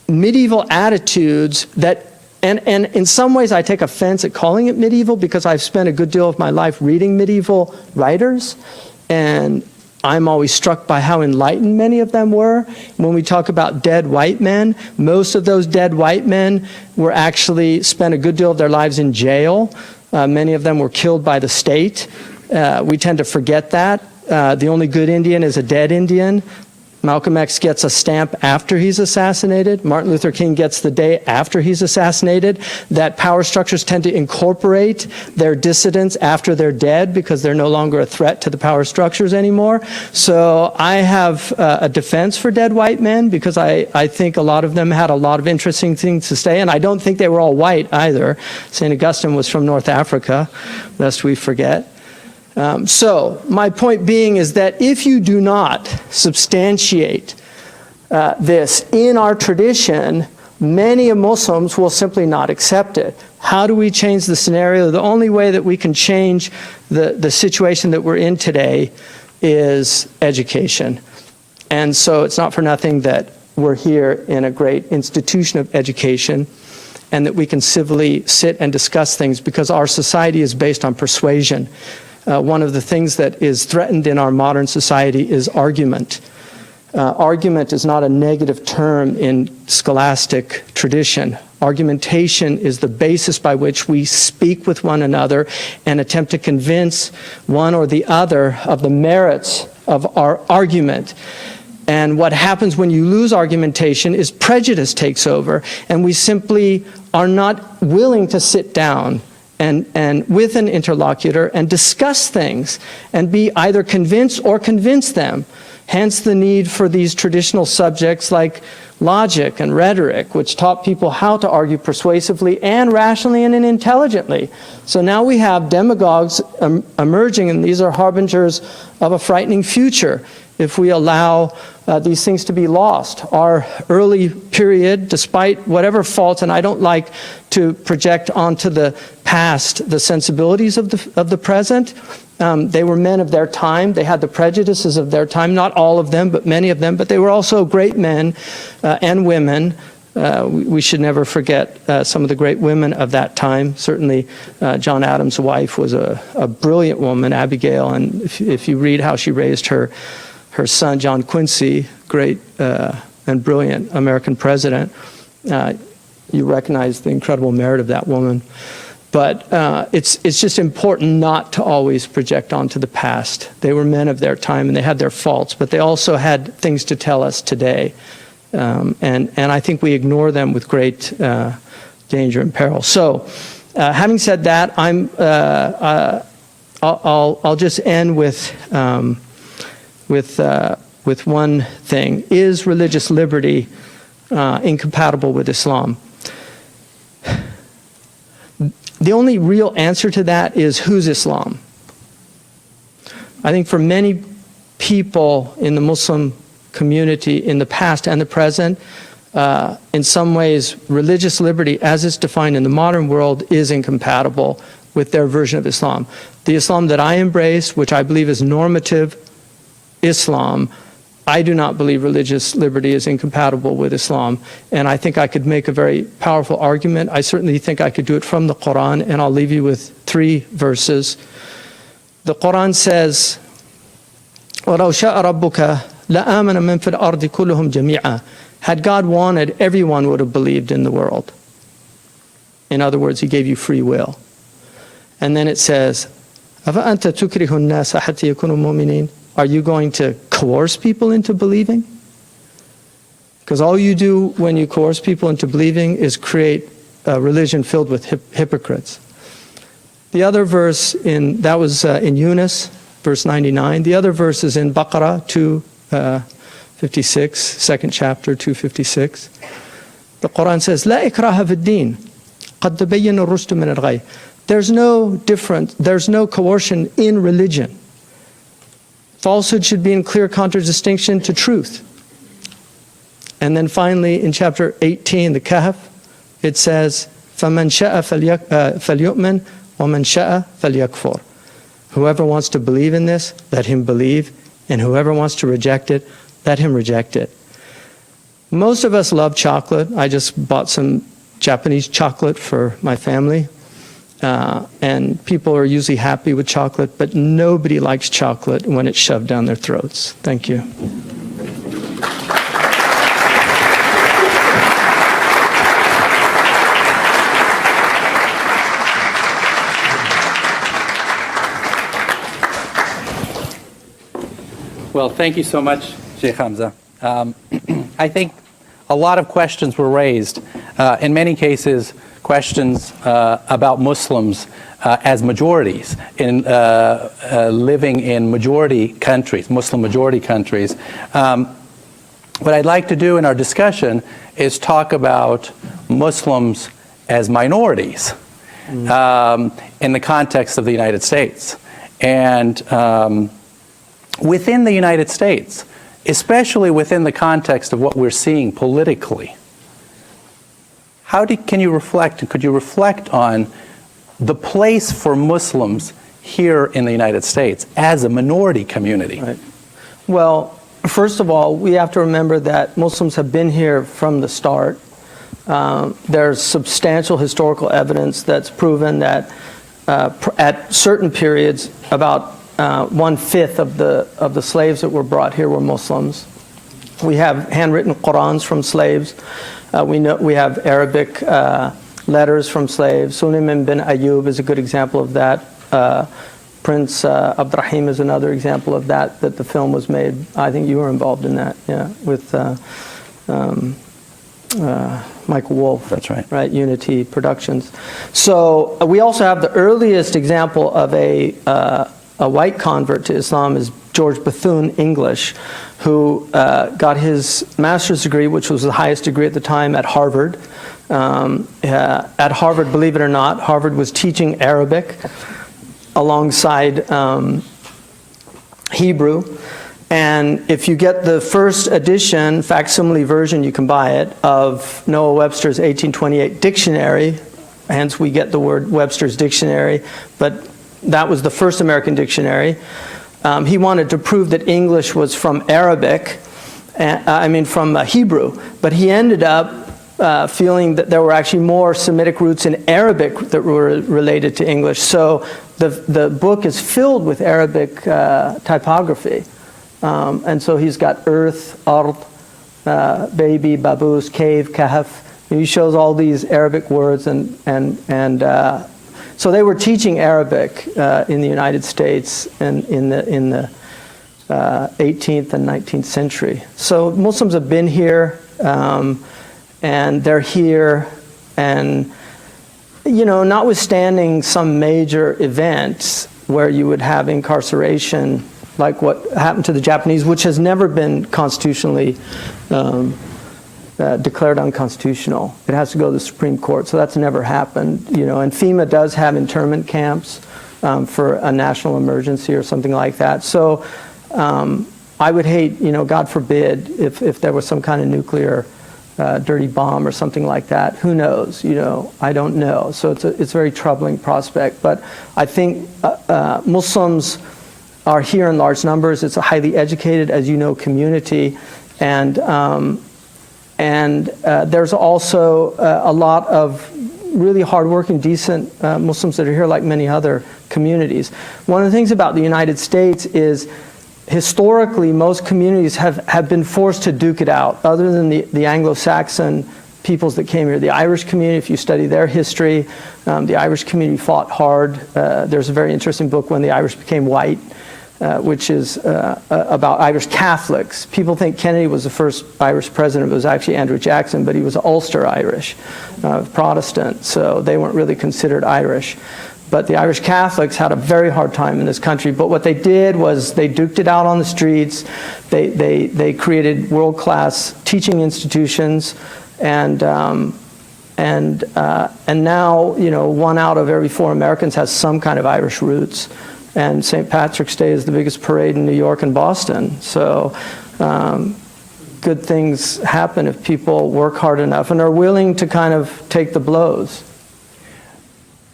medieval attitudes that, and in some ways I take offense at calling it medieval because I've spent a good deal of my life reading medieval writers, and I'm always struck by how enlightened many of them were. When we talk about dead white men, most of those dead white men were actually spent a good deal of their lives in jail. Many of them were killed by the state. We tend to forget that. The only good Indian is a dead Indian. Malcolm X gets a stamp after he's assassinated. Martin Luther King gets the day after he's assassinated. That power structures tend to incorporate their dissidents after they're dead because they're no longer a threat to the power structures anymore. So I have a defense for dead white men because I think a lot of them had a lot of interesting things to say, and I don't think they were all white either. St. Augustine was from North Africa, lest we forget. So my point being is that if you do not substantiate this in our tradition, many Muslims will simply not accept it. How do we change the scenario? The only way that we can change the situation that we're in today is education. And so it's not for nothing that we're here in a great institution of education and that we can civilly sit and discuss things because our society is based on persuasion. One of the things that is threatened in our modern society is argument. Argument is not a negative term in scholastic tradition. Argumentation is the basis by which we speak with one another and attempt to convince one or the other of the merits of our argument. And what happens when you lose argumentation is prejudice takes over, and we simply are not willing to sit down and with an interlocutor and discuss things and be either convinced or convince them. Hence the need for these traditional subjects like logic and rhetoric, which taught people how to argue persuasively and rationally and intelligently. So now we have demagogues emerging, and these are harbingers of a frightening future if we allow these things to be lost. Our early period, despite whatever faults, and I don't like to project onto the past the sensibilities of the present, they were men of their time. They had the prejudices of their time, not all of them, but many of them, but they were also great men and women. We should never forget some of the great women of that time. Certainly, John Adams' wife was a brilliant woman, Abigail, and if you read how she raised her son, John Quincy, great and brilliant American president, you recognize the incredible merit of that woman. But it's just important not to always project onto the past. They were men of their time and they had their faults, but they also had things to tell us today. And I think we ignore them with great danger and peril. So, having said that, I'll just end with one thing. Is religious liberty incompatible with Islam? The only real answer to that is, who's Islam? I think for many people in the Muslim community in the past and the present, in some ways, religious liberty as it's defined in the modern world is incompatible with their version of Islam. The Islam that I embrace, which I believe is normative Islam, I do not believe religious liberty is incompatible with Islam, and I think I could make a very powerful argument. I certainly think I could do it from the Quran, and I'll leave you with 3 verses. The Quran says, وَلَوْ شَاءَ رَبُّكَ لَآمَنَ مَنْ فِي الْأَرْضِ كُلُّهُمْ جَمِيعًا. Had God wanted, everyone would have believed in the world. In other words, He gave you free will. And then it says, أَفَأَنْتَ تُكْرِهُ النَّاسَ حَتَّى يَكُونُوا مُؤْمِنِينَ. are you going to coerce people into believing? Because all you do when you coerce people into believing is create a religion filled with hypocrites. The other verse that was in Yunus, verse 99. The other verse is in Baqarah 256, second chapter, 256. The Quran says, "La ikraha fid din, qad tabayyana ar-rushd min al-ghayy." There's no coercion in religion. Falsehood should be in clear contradistinction to truth. And then finally, in chapter 18, the Kahf, it says, فَمَنْ شَاءَ فَلْيُؤْمِنْ وَمَنْ شَاءَ فَلْيَكْفُرْ. Whoever wants to believe in this, let him believe, and whoever wants to reject it, let him reject it. Most of us love chocolate. I just bought some Japanese chocolate for my family. And people are usually happy with chocolate, but nobody likes chocolate when it's shoved down their throats. Thank you. Well, thank you so much, Sheikh Hamza. I think a lot of questions were raised. In many cases, questions about Muslims as majorities in living in majority countries, Muslim majority countries. What I'd like to do in our discussion is talk about Muslims as minorities in the context of the United States. And within the United States, especially within the context of what we're seeing politically, could you reflect on the place for Muslims here in the United States as a minority community? Right. Well, first of all, we have to remember that Muslims have been here from the start. There's substantial historical evidence that's proven that at certain periods, about 1/5 of the slaves that were brought here were Muslims. We have handwritten Qurans from slaves. We have Arabic letters from slaves. Suleiman bin Ayyub is a good example of that. Prince Abdurrahim is another example of that the film was made. I think you were involved in that, yeah, with Michael Wolff. That's right. Right, Unity Productions. So we also have the earliest example of a white convert to Islam is George Bethune-English, who got his master's degree, which was the highest degree at the time, at Harvard. At Harvard, believe it or not, Harvard was teaching Arabic alongside Hebrew. And if you get the first edition, facsimile version, you can buy it, of Noah Webster's 1828 dictionary, hence we get the word Webster's dictionary, but that was the first American dictionary. He wanted to prove that English was from Arabic, from Hebrew, but he ended up feeling that there were actually more Semitic roots in Arabic that were related to English. So the book is filled with Arabic typography. And so he's got earth, ard, baby, baboos, cave, kahf. He shows all these Arabic words, and so they were teaching Arabic in the United States and in the 18th and 19th century. So Muslims have been here, and they're here, and notwithstanding some major events where you would have incarceration, like what happened to the Japanese, which has never been constitutionally declared unconstitutional. It has to go to the Supreme Court, so that's never happened. And FEMA does have internment camps for a national emergency or something like that. So I would hate, God forbid, if there was some kind of nuclear dirty bomb or something like that. Who knows? I don't know. So it's a very troubling prospect. But I think Muslims are here in large numbers. It's a highly educated, as you know, community, and there's also a lot of really hardworking, decent Muslims that are here, like many other communities. One of the things about the United States is, historically, most communities have been forced to duke it out, other than the Anglo-Saxon peoples that came here. The Irish community, if you study their history, the Irish community fought hard. There's a very interesting book, When the Irish Became White, which is about Irish Catholics. People think Kennedy was the first Irish president. It was actually Andrew Jackson, but he was Ulster Irish, Protestant, so they weren't really considered Irish. But the Irish Catholics had a very hard time in this country. But what they did was they duked it out on the streets. They created world-class teaching institutions, and now, 1 out of every 4 Americans has some kind of Irish roots. And St. Patrick's Day is the biggest parade in New York and Boston. So good things happen if people work hard enough and are willing to kind of take the blows.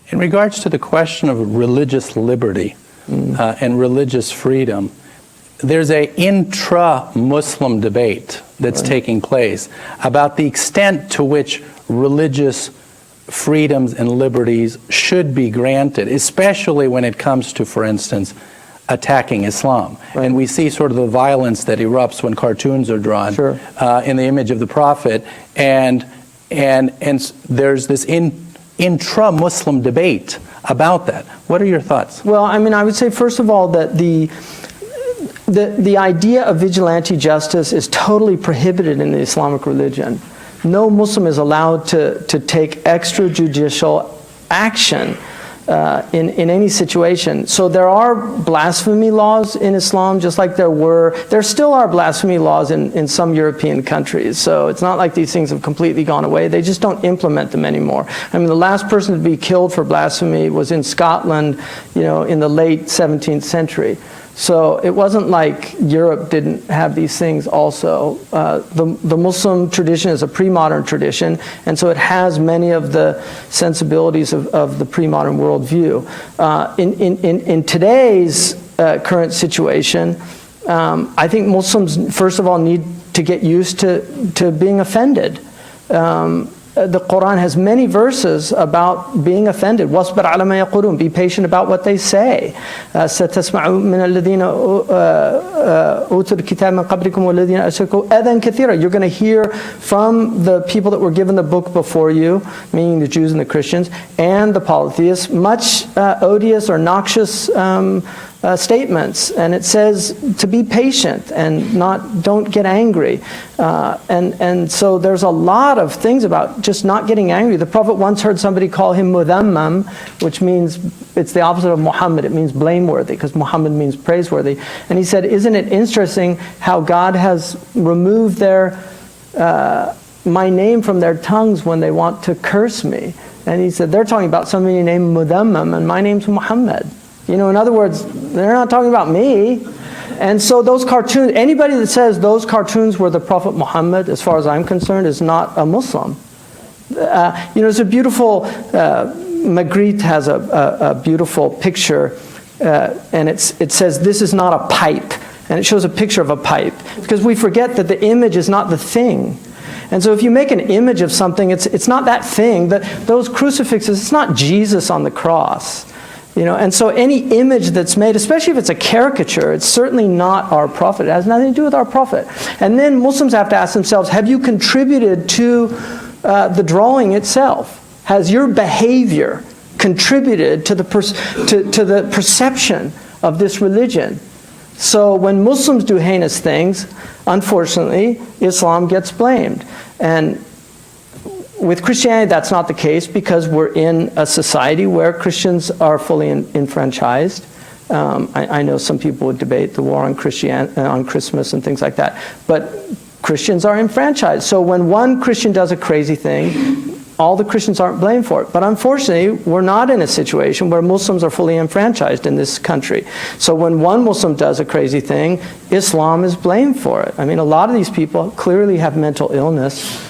In regards to the question of religious liberty and religious freedom, there's an intra-Muslim debate that's taking place about the extent to which religious freedoms and liberties should be granted, especially when it comes to, for instance, attacking Islam. Right. And we see sort of the violence that erupts when cartoons are drawn in the image of the Prophet, and there's this intra-Muslim debate about that. What are your thoughts? Well, I mean, I would say, first of all, that the idea of vigilante justice is totally prohibited in the Islamic religion. No Muslim is allowed to take extrajudicial action in any situation. So there are blasphemy laws in Islam, just like there still are blasphemy laws in some European countries. So it's not like these things have completely gone away. They just don't implement them anymore. I mean, the last person to be killed for blasphemy was in Scotland, in the late 17th century. So it wasn't like Europe didn't have these things also. The Muslim tradition is a pre-modern tradition, and so it has many of the sensibilities of the pre-modern worldview. In today's current situation, I think Muslims, first of all, need to get used to being offended. The Quran has many verses about being offended. وَاصْبِرْ عَلَى مَا يَقُولُونَ. Be patient about what they say. سَتَسْمَعُ مِنَ الَّذِينَ أُوتُوا الْكِتَابَ مِنْ قَبْلِكُمْ وَالَّذِينَ أَشْرَكُوا أَذًى كَثِيرًا. You're going to hear from the people that were given the book before you, meaning the Jews and the Christians, and the polytheists, much odious or noxious statements, and it says to be patient and don't get angry, and so there's a lot of things about just not getting angry. The Prophet once heard somebody call him mudhammam, which means it's the opposite of Muhammad. It means blameworthy, because Muhammad means praiseworthy. And he said, "Isn't it interesting how God has removed my name from their tongues when they want to curse me?" And he said, "They're talking about somebody named Mudhammam, and my name's Muhammad." In other words, they're not talking about me. And so those cartoons, anybody that says those cartoons were the Prophet Muhammad, as far as I'm concerned, is not a Muslim. It's a beautiful, Magritte has a beautiful picture, and it says, "This is not a pipe." And it shows a picture of a pipe, because we forget that the image is not the thing. And so if you make an image of something, it's not that thing. Those crucifixes, it's not Jesus on the cross. And so any image that's made, especially if it's a caricature, it's certainly not our prophet. It has nothing to do with our prophet. And then Muslims have to ask themselves, have you contributed to the drawing itself? Has your behavior contributed to the perception of this religion? So when Muslims do heinous things, unfortunately, Islam gets blamed. And with Christianity, that's not the case, because we're in a society where Christians are fully enfranchised. I know some people would debate the war on Christmas and things like that, but Christians are enfranchised. So when one Christian does a crazy thing, all the Christians aren't blamed for it. But unfortunately, we're not in a situation where Muslims are fully enfranchised in this country. So when one Muslim does a crazy thing, Islam is blamed for it. I mean, a lot of these people clearly have mental illness.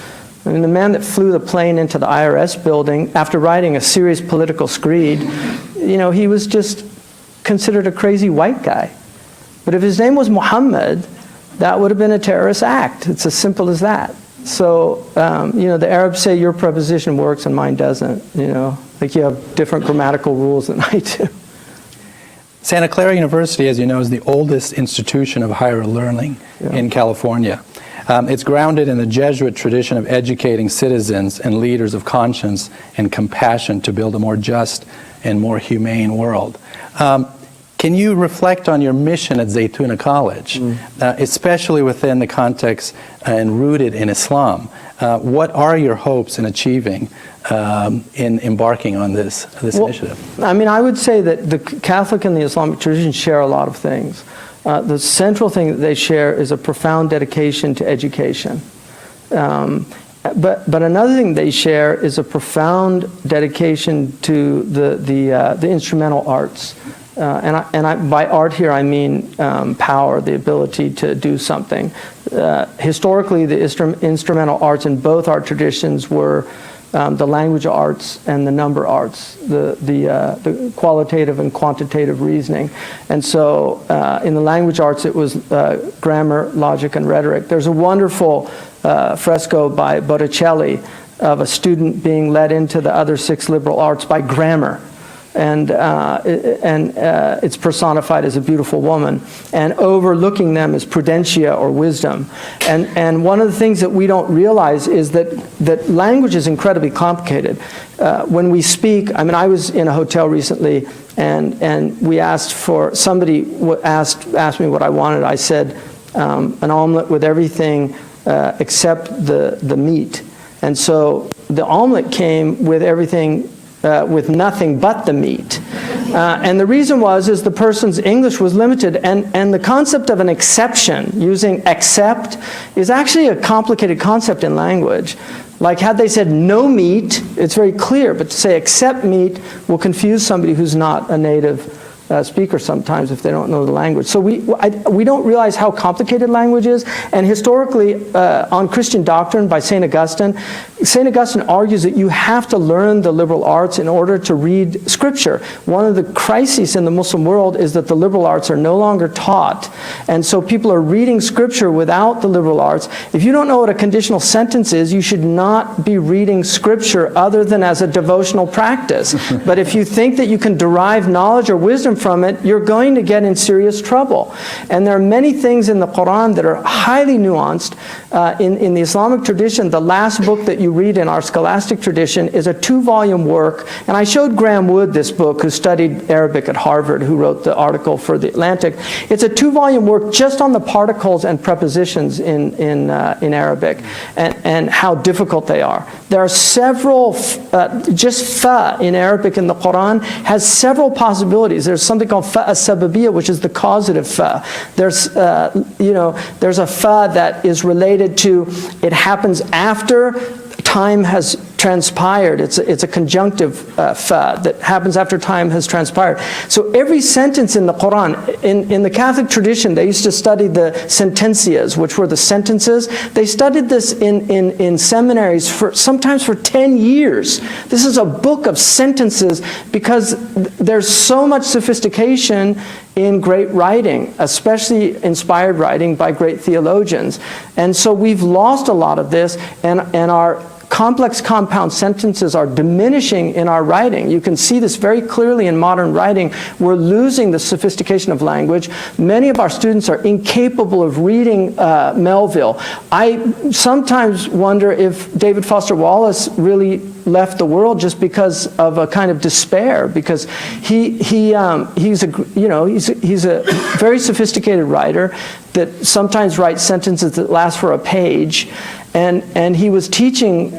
I mean, the man that flew the plane into the IRS building after writing a serious political screed, he was just considered a crazy white guy. But if his name was Muhammad, that would have been a terrorist act. It's as simple as that. So, the Arabs say your preposition works and mine doesn't. Like you have different grammatical rules than I do. Santa Clara University, as you know, is the oldest institution of higher learning in California. It's grounded in the Jesuit tradition of educating citizens and leaders of conscience and compassion to build a more just and more humane world. Can can you reflect on your mission at Zaytuna College, especially within the context and rooted in Islam? What are your hopes in achieving in embarking on this initiative? I mean, I would say that the Catholic and the Islamic tradition share a lot of things. The central thing that they share is a profound dedication to education. But another thing they share is a profound dedication to the instrumental arts. By art here, I mean power, the ability to do something. Historically, the instrumental arts in both our traditions were the language arts and the number arts, the qualitative and quantitative reasoning. And so in the language arts, it was grammar, logic, and rhetoric. There's a wonderful fresco by Botticelli of a student being led into the other 6 liberal arts by grammar. And it's personified as a beautiful woman, and overlooking them is prudentia, or wisdom. And one of the things that we don't realize is that language is incredibly complicated. When we speak, I mean, I was in a hotel recently, and we asked for, somebody asked me what I wanted. I said an omelet with everything except the meat. And so the omelet came with everything, with nothing but the meat. And the reason is the person's English was limited, and the concept of an exception, using except, is actually a complicated concept in language. Like, had they said no meat, it's very clear, but to say except meat will confuse somebody who's not a native speaker sometimes if they don't know the language. So we don't realize how complicated language is. And historically, on Christian doctrine by St. Augustine argues that you have to learn the liberal arts in order to read Scripture. One of the crises in the Muslim world is that the liberal arts are no longer taught. And so people are reading Scripture without the liberal arts. If you don't know what a conditional sentence is, you should not be reading Scripture other than as a devotional practice. But if you think that you can derive knowledge or wisdom from it, you're going to get in serious trouble. And there are many things in the Quran that are highly nuanced. In the Islamic tradition, the last book that you read in our scholastic tradition is a 2-volume work. And I showed Graham Wood this book, who studied Arabic at Harvard, who wrote the article for The Atlantic. It's a 2-volume work just on the particles and prepositions in Arabic, and how difficult they are. There are several, just fa in Arabic in the Quran has several possibilities. There's something called fa as-sababiyya, which is the causative fa. There's there's a fa that is related to, it happens after time has transpired. It's a conjunctive fa that happens after time has transpired. So every sentence in the Quran, in the Catholic tradition, they used to study the sentencias, which were the sentences. They studied this in seminaries sometimes for 10 years. This is a book of sentences because there's so much sophistication in great writing, especially inspired writing by great theologians. And so we've lost a lot of this, and our complex compound sentences are diminishing in our writing. You can see this very clearly in modern writing. We're losing the sophistication of language. Many of our students are incapable of reading Melville. I sometimes wonder if David Foster Wallace really left the world just because of a kind of despair, because he's a very sophisticated writer that sometimes writes sentences that last for a page. And he was teaching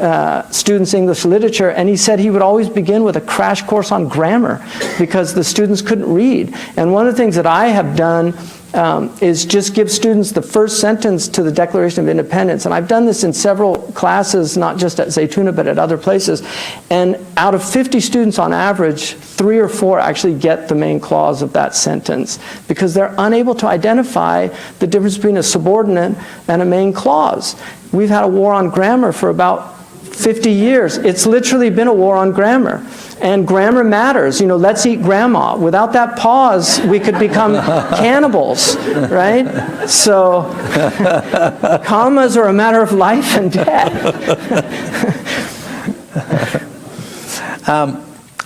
students English literature, and he said he would always begin with a crash course on grammar because the students couldn't read. And one of the things that I have done is just give students the first sentence to the Declaration of Independence. And I've done this in several classes, not just at Zaytuna, but at other places. And out of 50 students on average, 3 or 4 actually get the main clause of that sentence because they're unable to identify the difference between a subordinate and a main clause. We've had a war on grammar for about 50 years. It's literally been a war on grammar. And grammar matters. Let's eat grandma. Without that pause, we could become cannibals, right? So, commas are a matter of life and death.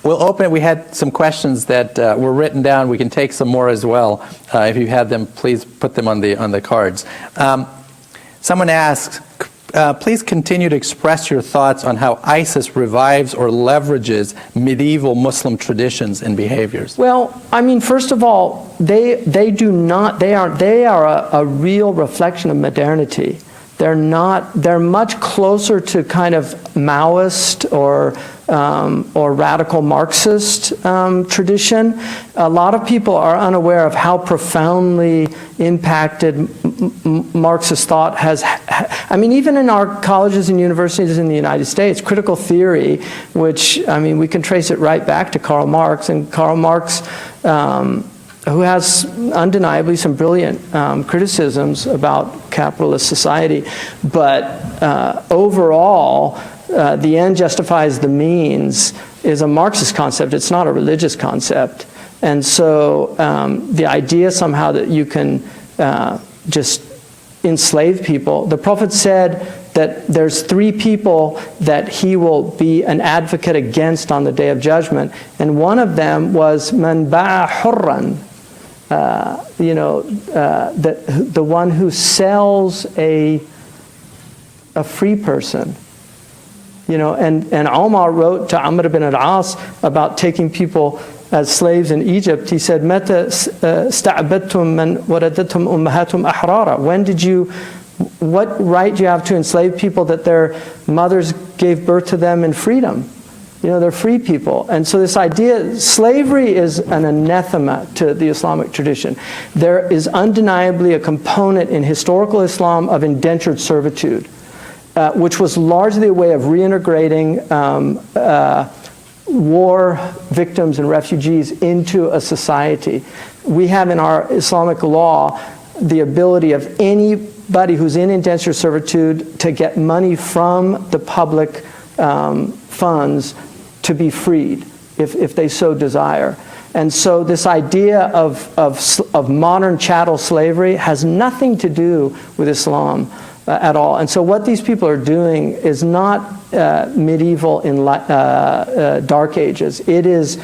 We'll open it. We had some questions that were written down. We can take some more as well. If you have them, please put them on the cards. Someone asked, please continue to express your thoughts on how ISIS revives or leverages medieval Muslim traditions and behaviors. Well, I mean, first of all, they are a real reflection of modernity. They're much closer to kind of Maoist or radical Marxist tradition. A lot of people are unaware of how profoundly impacted Marxist thought has. I mean, even in our colleges and universities in the United States, critical theory, which, I mean, we can trace it right back to Karl Marx, and Karl Marx, who has undeniably some brilliant criticisms about capitalist society, but overall, the end justifies the means is a Marxist concept. It's not a religious concept. And so the idea somehow that you can just enslave people, the Prophet said that there's 3 people that he will be an advocate against on the Day of Judgment, and one of them was man ba'a hurran, the one who sells a free person. And Omar wrote to Amr ibn al-As about taking people as slaves in Egypt. He said, "Mata sta'badtum man waladathum ummahatum ahrara." What right do you have to enslave people that their mothers gave birth to them in freedom? They're free people. And so this idea, slavery is an anathema to the Islamic tradition. There is undeniably a component in historical Islam of indentured servitude, which was largely a way of reintegrating war victims and refugees into a society. We have in our Islamic law the ability of anybody who's in indentured servitude to get money from the public funds to be freed if they so desire. And so this idea of modern chattel slavery has nothing to do with Islam at all. And so what these people are doing is not medieval in dark ages. It is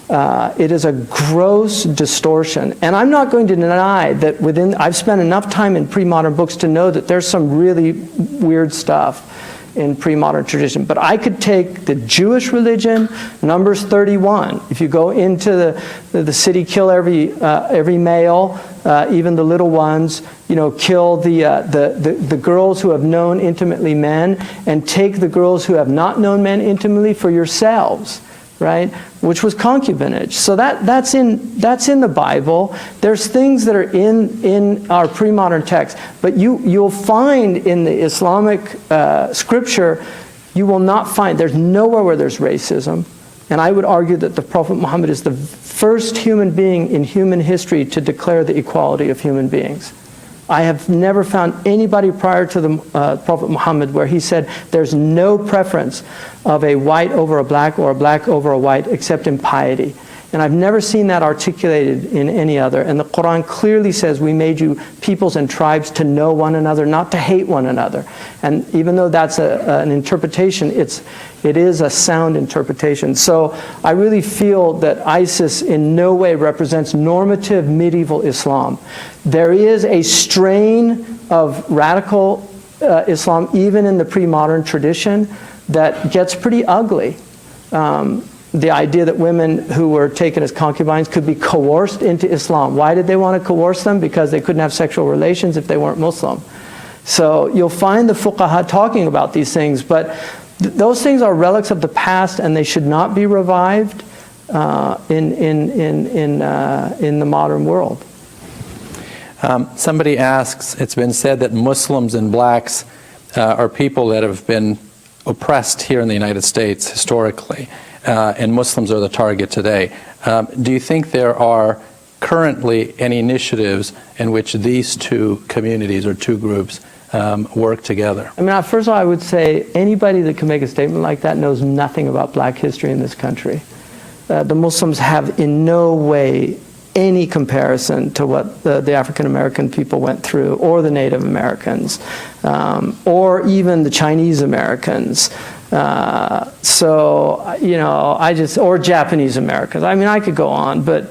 a gross distortion. And I'm not going to deny that I've spent enough time in pre-modern books to know that there's some really weird stuff in pre-modern tradition. But I could take the Jewish religion, Numbers 31. If you go into the city, kill every male, even the little ones, kill the girls who have known intimately men, and take the girls who have not known men intimately for yourselves, right? Which was concubinage. So that's in the Bible. There's things that are in our pre-modern text, but you'll find in the Islamic scripture, you will not find, there's nowhere where there's racism. And I would argue that the Prophet Muhammad is the first human being in human history to declare the equality of human beings. I have never found anybody prior to the Prophet Muhammad where he said there's no preference of a white over a black or a black over a white except in piety. And I've never seen that articulated in any other. And the Quran clearly says we made you peoples and tribes to know one another, not to hate one another. And even though that's an interpretation, it is a sound interpretation. So I really feel that ISIS in no way represents normative medieval Islam. There is a strain of radical Islam, even in the pre-modern tradition, that gets pretty ugly. The idea that women who were taken as concubines could be coerced into Islam. Why did they want to coerce them? Because they couldn't have sexual relations if they weren't Muslim. So you'll find the fuqaha talking about these things, but those things are relics of the past and they should not be revived in the modern world. Somebody asks, it's been said that Muslims and blacks are people that have been oppressed here in the United States historically. And Muslims are the target today. Do you think there are currently any initiatives in which these two communities or two groups work together? I mean, first of all, I would say anybody that can make a statement like that knows nothing about black history in this country. The Muslims have in no way any comparison to what the African American people went through, or the Native Americans, or even the Chinese Americans. Or Japanese Americans. I mean, I could go on, but,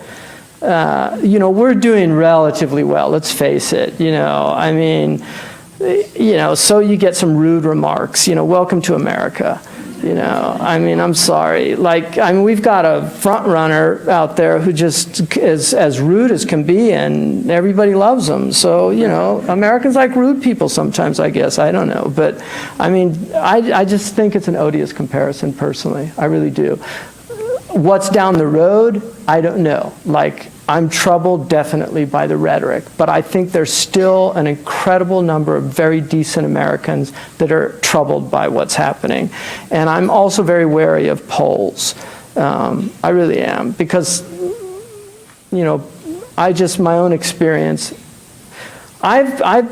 we're doing relatively well, let's face it. I mean, so you get some rude remarks, welcome to America. I'm sorry. We've got a front runner out there who just is as rude as can be, and everybody loves them. So, Americans like rude people sometimes, I guess. I don't know. But, I just think it's an odious comparison, personally. I really do. What's down the road? I don't know. I'm troubled definitely by the rhetoric, but I think there's still an incredible number of very decent Americans that are troubled by what's happening. And I'm also very wary of polls. I really am, because, my own experience, I've had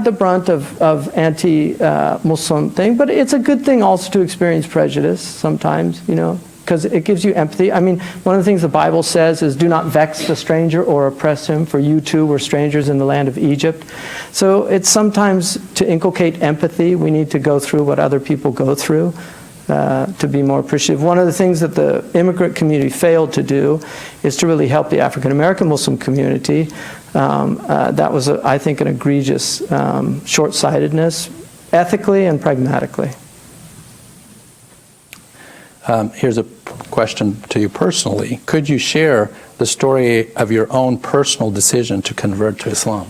the brunt of anti-Muslim thing, but it's a good thing also to experience prejudice sometimes, because it gives you empathy. One of the things the Bible says is, do not vex the stranger or oppress him, for you too were strangers in the land of Egypt. So it's sometimes to inculcate empathy, we need to go through what other people go through to be more appreciative. One of the things that the immigrant community failed to do is to really help the African-American Muslim community. That was, I think, an egregious short-sightedness, ethically and pragmatically. Here's a question to you personally. Could you share the story of your own personal decision to convert to Islam?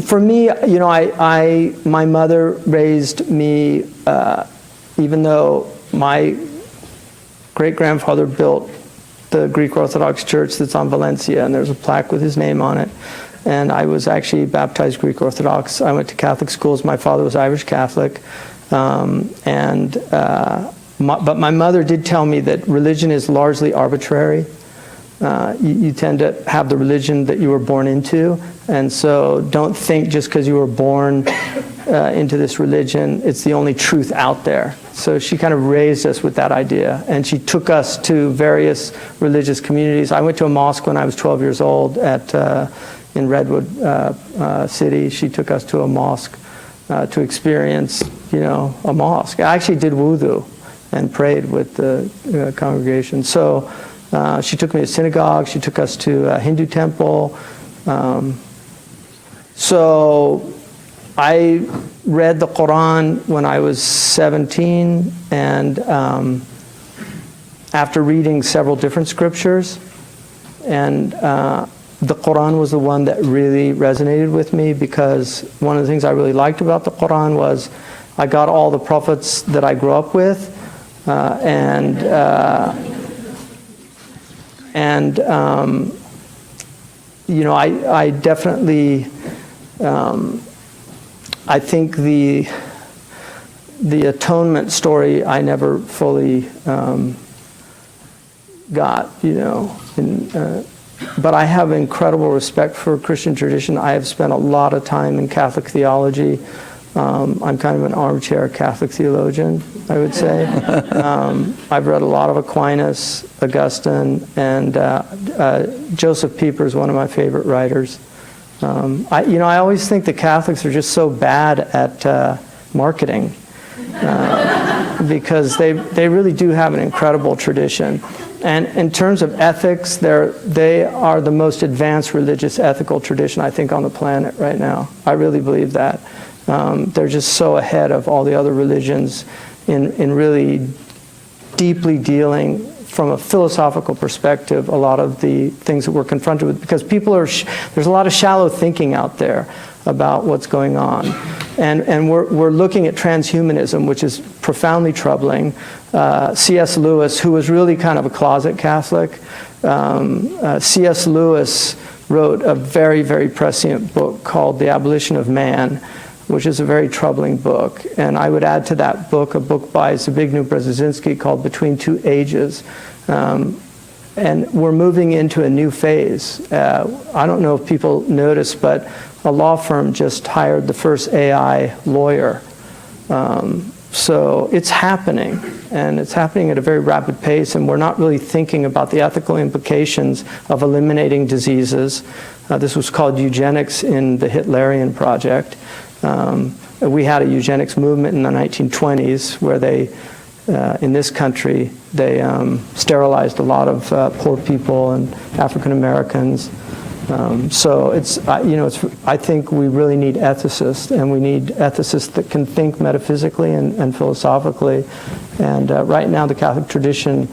For me, my mother raised me, even though my great-grandfather built the Greek Orthodox Church that's on Valencia, and there's a plaque with his name on it. And I was actually baptized Greek Orthodox. I went to Catholic schools. My father was Irish Catholic. But my mother did tell me that religion is largely arbitrary. You tend to have the religion that you were born into, and so don't think just because you were born into this religion, it's the only truth out there. So she kind of raised us with that idea, and she took us to various religious communities. I went to a mosque when I was 12 years old in Redwood City. She took us to a mosque to experience, a mosque. I actually did wudu and prayed with the congregation. So she took me to synagogue. She took us to a Hindu temple. So I read the Quran when I was 17, and after reading several different scriptures, and the Quran was the one that really resonated with me, because one of the things I really liked about the Quran was I got all the prophets that I grew up with, I definitely, I think the atonement story I never fully got, but I have incredible respect for Christian tradition. I have spent a lot of time in Catholic theology. I'm kind of an armchair Catholic theologian, I would say. I've read a lot of Aquinas, Augustine, and Joseph Pieper is one of my favorite writers. I always think the Catholics are just so bad at marketing because they really do have an incredible tradition. And in terms of ethics, they are the most advanced religious ethical tradition, I think, on the planet right now. I really believe that. They're just so ahead of all the other religions in really deeply dealing from a philosophical perspective a lot of the things that we're confronted with, because there's a lot of shallow thinking out there about what's going on. And we're looking at transhumanism, which is profoundly troubling. C.S. Lewis, who was really kind of a closet Catholic, C.S. Lewis wrote a very, very prescient book called The Abolition of Man, which is a very troubling book. And I would add to that book a book by Zbigniew Brzezinski called Between Two Ages. And we're moving into a new phase. I don't know if people noticed, but a law firm just hired the first AI lawyer. So it's happening, and it's happening at a very rapid pace, and we're not really thinking about the ethical implications of eliminating diseases. This was called eugenics in the Hitlerian project. We had a eugenics movement in the 1920s where they, in this country, they sterilized a lot of poor people and African Americans. So I think we really need ethicists, and we need ethicists that can think metaphysically and philosophically. And right now, the Catholic tradition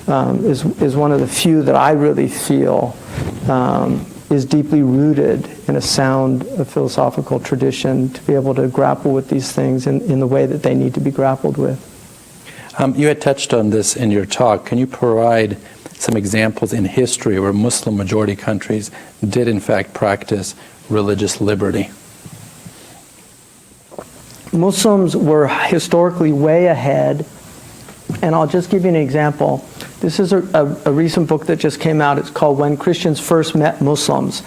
is one of the few that I really feel is deeply rooted in a sound philosophical tradition to be able to grapple with these things in the way that they need to be grappled with. You had touched on this in your talk. Can you provide some examples in history where Muslim majority countries did in fact practice religious liberty? Muslims were historically way ahead, and I'll just give you an example. This is a recent book that just came out. It's called When Christians First Met Muslims,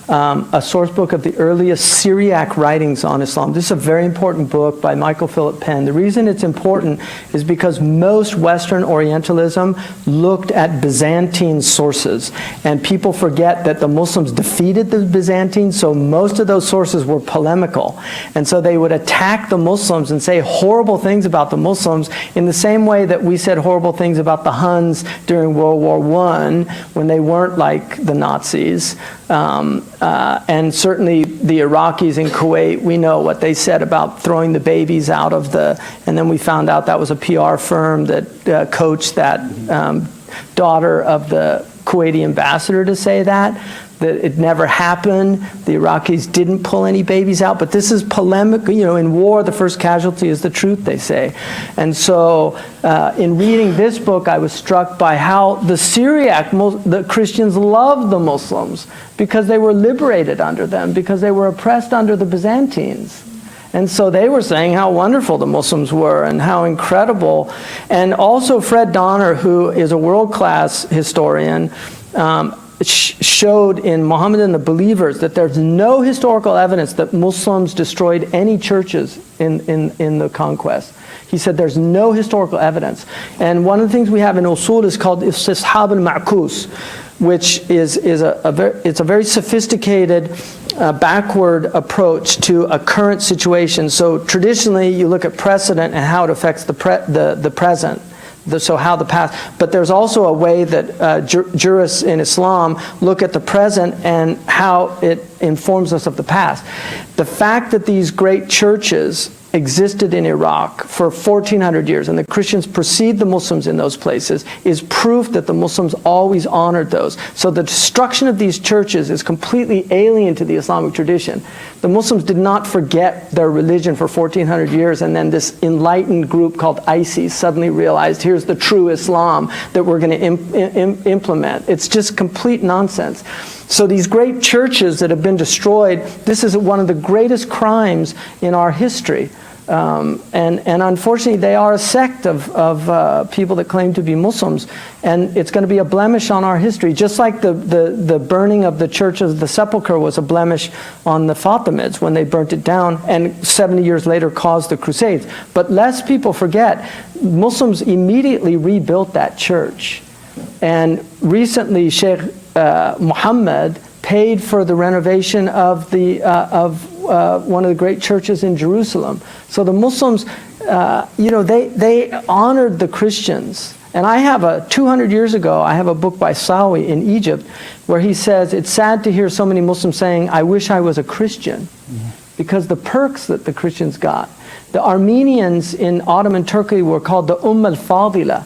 a source book of the earliest Syriac writings on Islam. This is a very important book by Michael Philip Penn. The reason it's important is because most Western Orientalism looked at Byzantine sources, and people forget that the Muslims defeated the Byzantines, so most of those sources were polemical. And so they would attack the Muslims and say horrible things about the Muslims in the same way that we said horrible things about the Huns during World War I when they weren't like the Nazis. And certainly the Iraqis in Kuwait, we know what they said about throwing the babies out of and then we found out that was a PR firm that coached that daughter of the Kuwaiti ambassador to say that it never happened. The Iraqis didn't pull any babies out, but this is polemic. In war, the first casualty is the truth, they say. And so in reading this book, I was struck by how the Syriac, the Christians loved the Muslims because they were liberated under them, because they were oppressed under the Byzantines. And so they were saying how wonderful the Muslims were and how incredible. And also Fred Donner, who is a world-class historian, showed in Muhammad and the Believers that there's no historical evidence that Muslims destroyed any churches in the conquest. He said there's no historical evidence. And one of the things we have in usul is called istishab al-ma'kus, which is a very sophisticated backward approach to a current situation. So traditionally you look at precedent and how it affects the present. So how the past, but there's also a way that jurists in Islam look at the present and how it informs us of the past. The fact that these great churches existed in Iraq for 1400 years and the Christians precede the Muslims in those places is proof that the Muslims always honored those. So the destruction of these churches is completely alien to the Islamic tradition. The Muslims did not forget their religion for 1400 years and then this enlightened group called ISIS suddenly realized here's the true Islam that we're going to implement. It's just complete nonsense. So these great churches that have been destroyed, this is one of the greatest crimes in our history. And unfortunately, they are a sect of people that claim to be Muslims. And it's going to be a blemish on our history. Just like the burning of the Church of the Sepulchre was a blemish on the Fatimids when they burnt it down and 70 years later caused the Crusades. But lest people forget, Muslims immediately rebuilt that church. And recently, Shaykh Muhammad paid for the renovation of one of the great churches in Jerusalem. So the Muslims, they honored the Christians. And I have 200 years ago, I have a book by Sawi in Egypt where he says, it's sad to hear so many Muslims saying, I wish I was a Christian, because the perks that the Christians got. The Armenians in Ottoman Turkey were called the al-Fadila.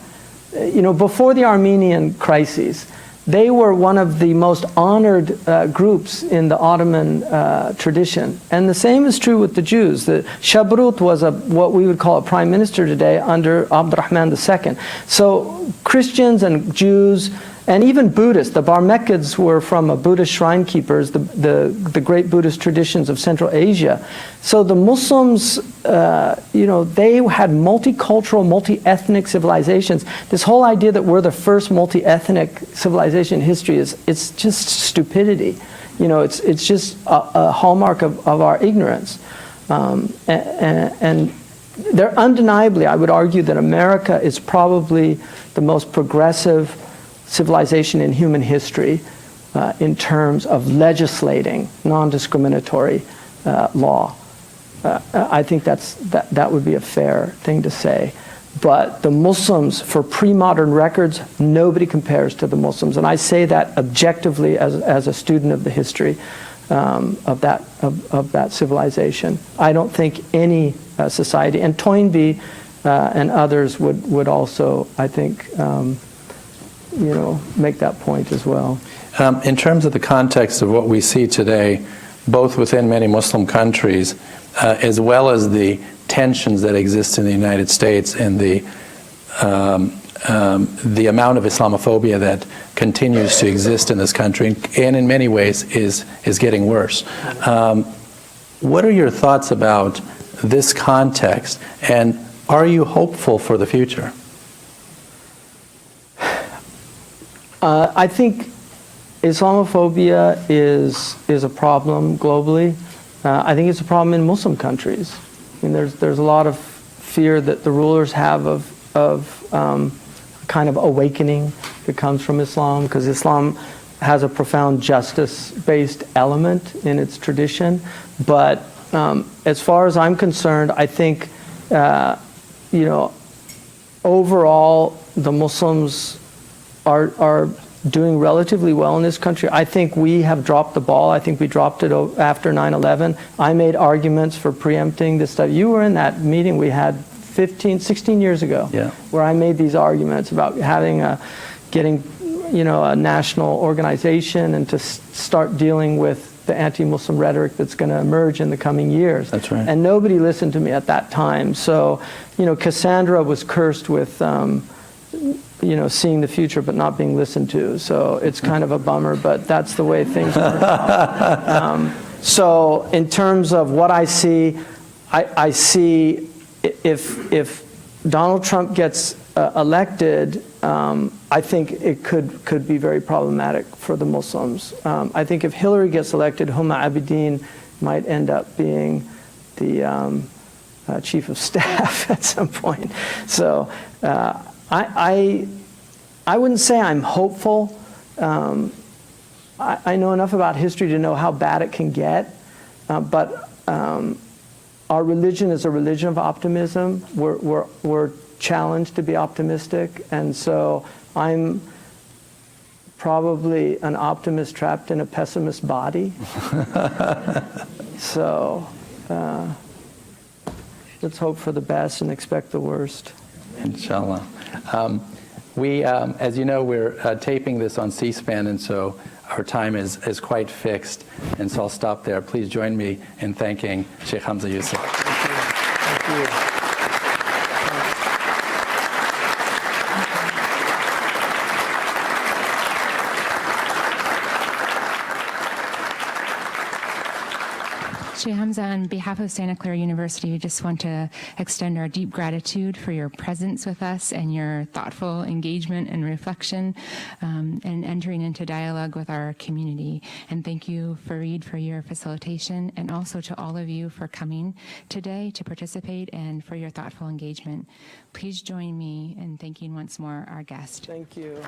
Before the Armenian crises, they were one of the most honored groups in the Ottoman tradition. And the same is true with the Jews. The Shabrut was what we would call a prime minister today under Abdurrahman II. So Christians and Jews and even Buddhists, the Barmekids were from Buddhist shrine keepers, the great Buddhist traditions of Central Asia. So the Muslims, they had multicultural, multi-ethnic civilizations. This whole idea that we're the first multi-ethnic civilization in history it's just stupidity. It's just a hallmark of our ignorance. And they're undeniably, I would argue that America is probably the most progressive civilization in human history in terms of legislating non-discriminatory law. I think that would be a fair thing to say. But the Muslims, for pre-modern records, nobody compares to the Muslims. And I say that objectively as a student of the history of that civilization. I don't think any society, and Toynbee and others would also, I think, make that point as well. In terms of the context of what we see today, both within many Muslim countries, as well as the tensions that exist in the United States and the amount of Islamophobia that continues to exist in this country, and in many ways is getting worse. What are your thoughts about this context, and are you hopeful for the future? I think Islamophobia is a problem globally. I think it's a problem in Muslim countries. I mean, there's a lot of fear that the rulers have of kind of awakening that comes from Islam, because Islam has a profound justice-based element in its tradition. But as far as I'm concerned, I think overall the Muslims are doing relatively well in this country. I think we have dropped the ball. I think we dropped it after 9/11. I made arguments for preempting this stuff. You were in that meeting we had 16 years ago, where I made these arguments about getting a national organization and to start dealing with the anti-Muslim rhetoric that's going to emerge in the coming years. That's right. And nobody listened to me at that time. So, Cassandra was cursed with seeing the future but not being listened to. So it's kind of a bummer, but that's the way things work. So in terms of what I see, I see if Donald Trump gets elected, I think it could be very problematic for the Muslims. I think if Hillary gets elected, Huma Abedin might end up being the chief of staff at some point. So I wouldn't say I'm hopeful. I know enough about history to know how bad it can get, but our religion is a religion of optimism. We're challenged to be optimistic, and so I'm probably an optimist trapped in a pessimist body. So let's hope for the best and expect the worst. Inshallah. As you know, we're taping this on C-SPAN, and so our time is quite fixed. And so I'll stop there. Please join me in thanking Shaykh Hamza Yusuf. Thank you. Shaykh Hamza, on behalf of Santa Clara University, we just want to extend our deep gratitude for your presence with us and your thoughtful engagement and reflection and entering into dialogue with our community. And thank you, Fareed, for your facilitation, and also to all of you for coming today to participate and for your thoughtful engagement. Please join me in thanking once more our guest. Thank you.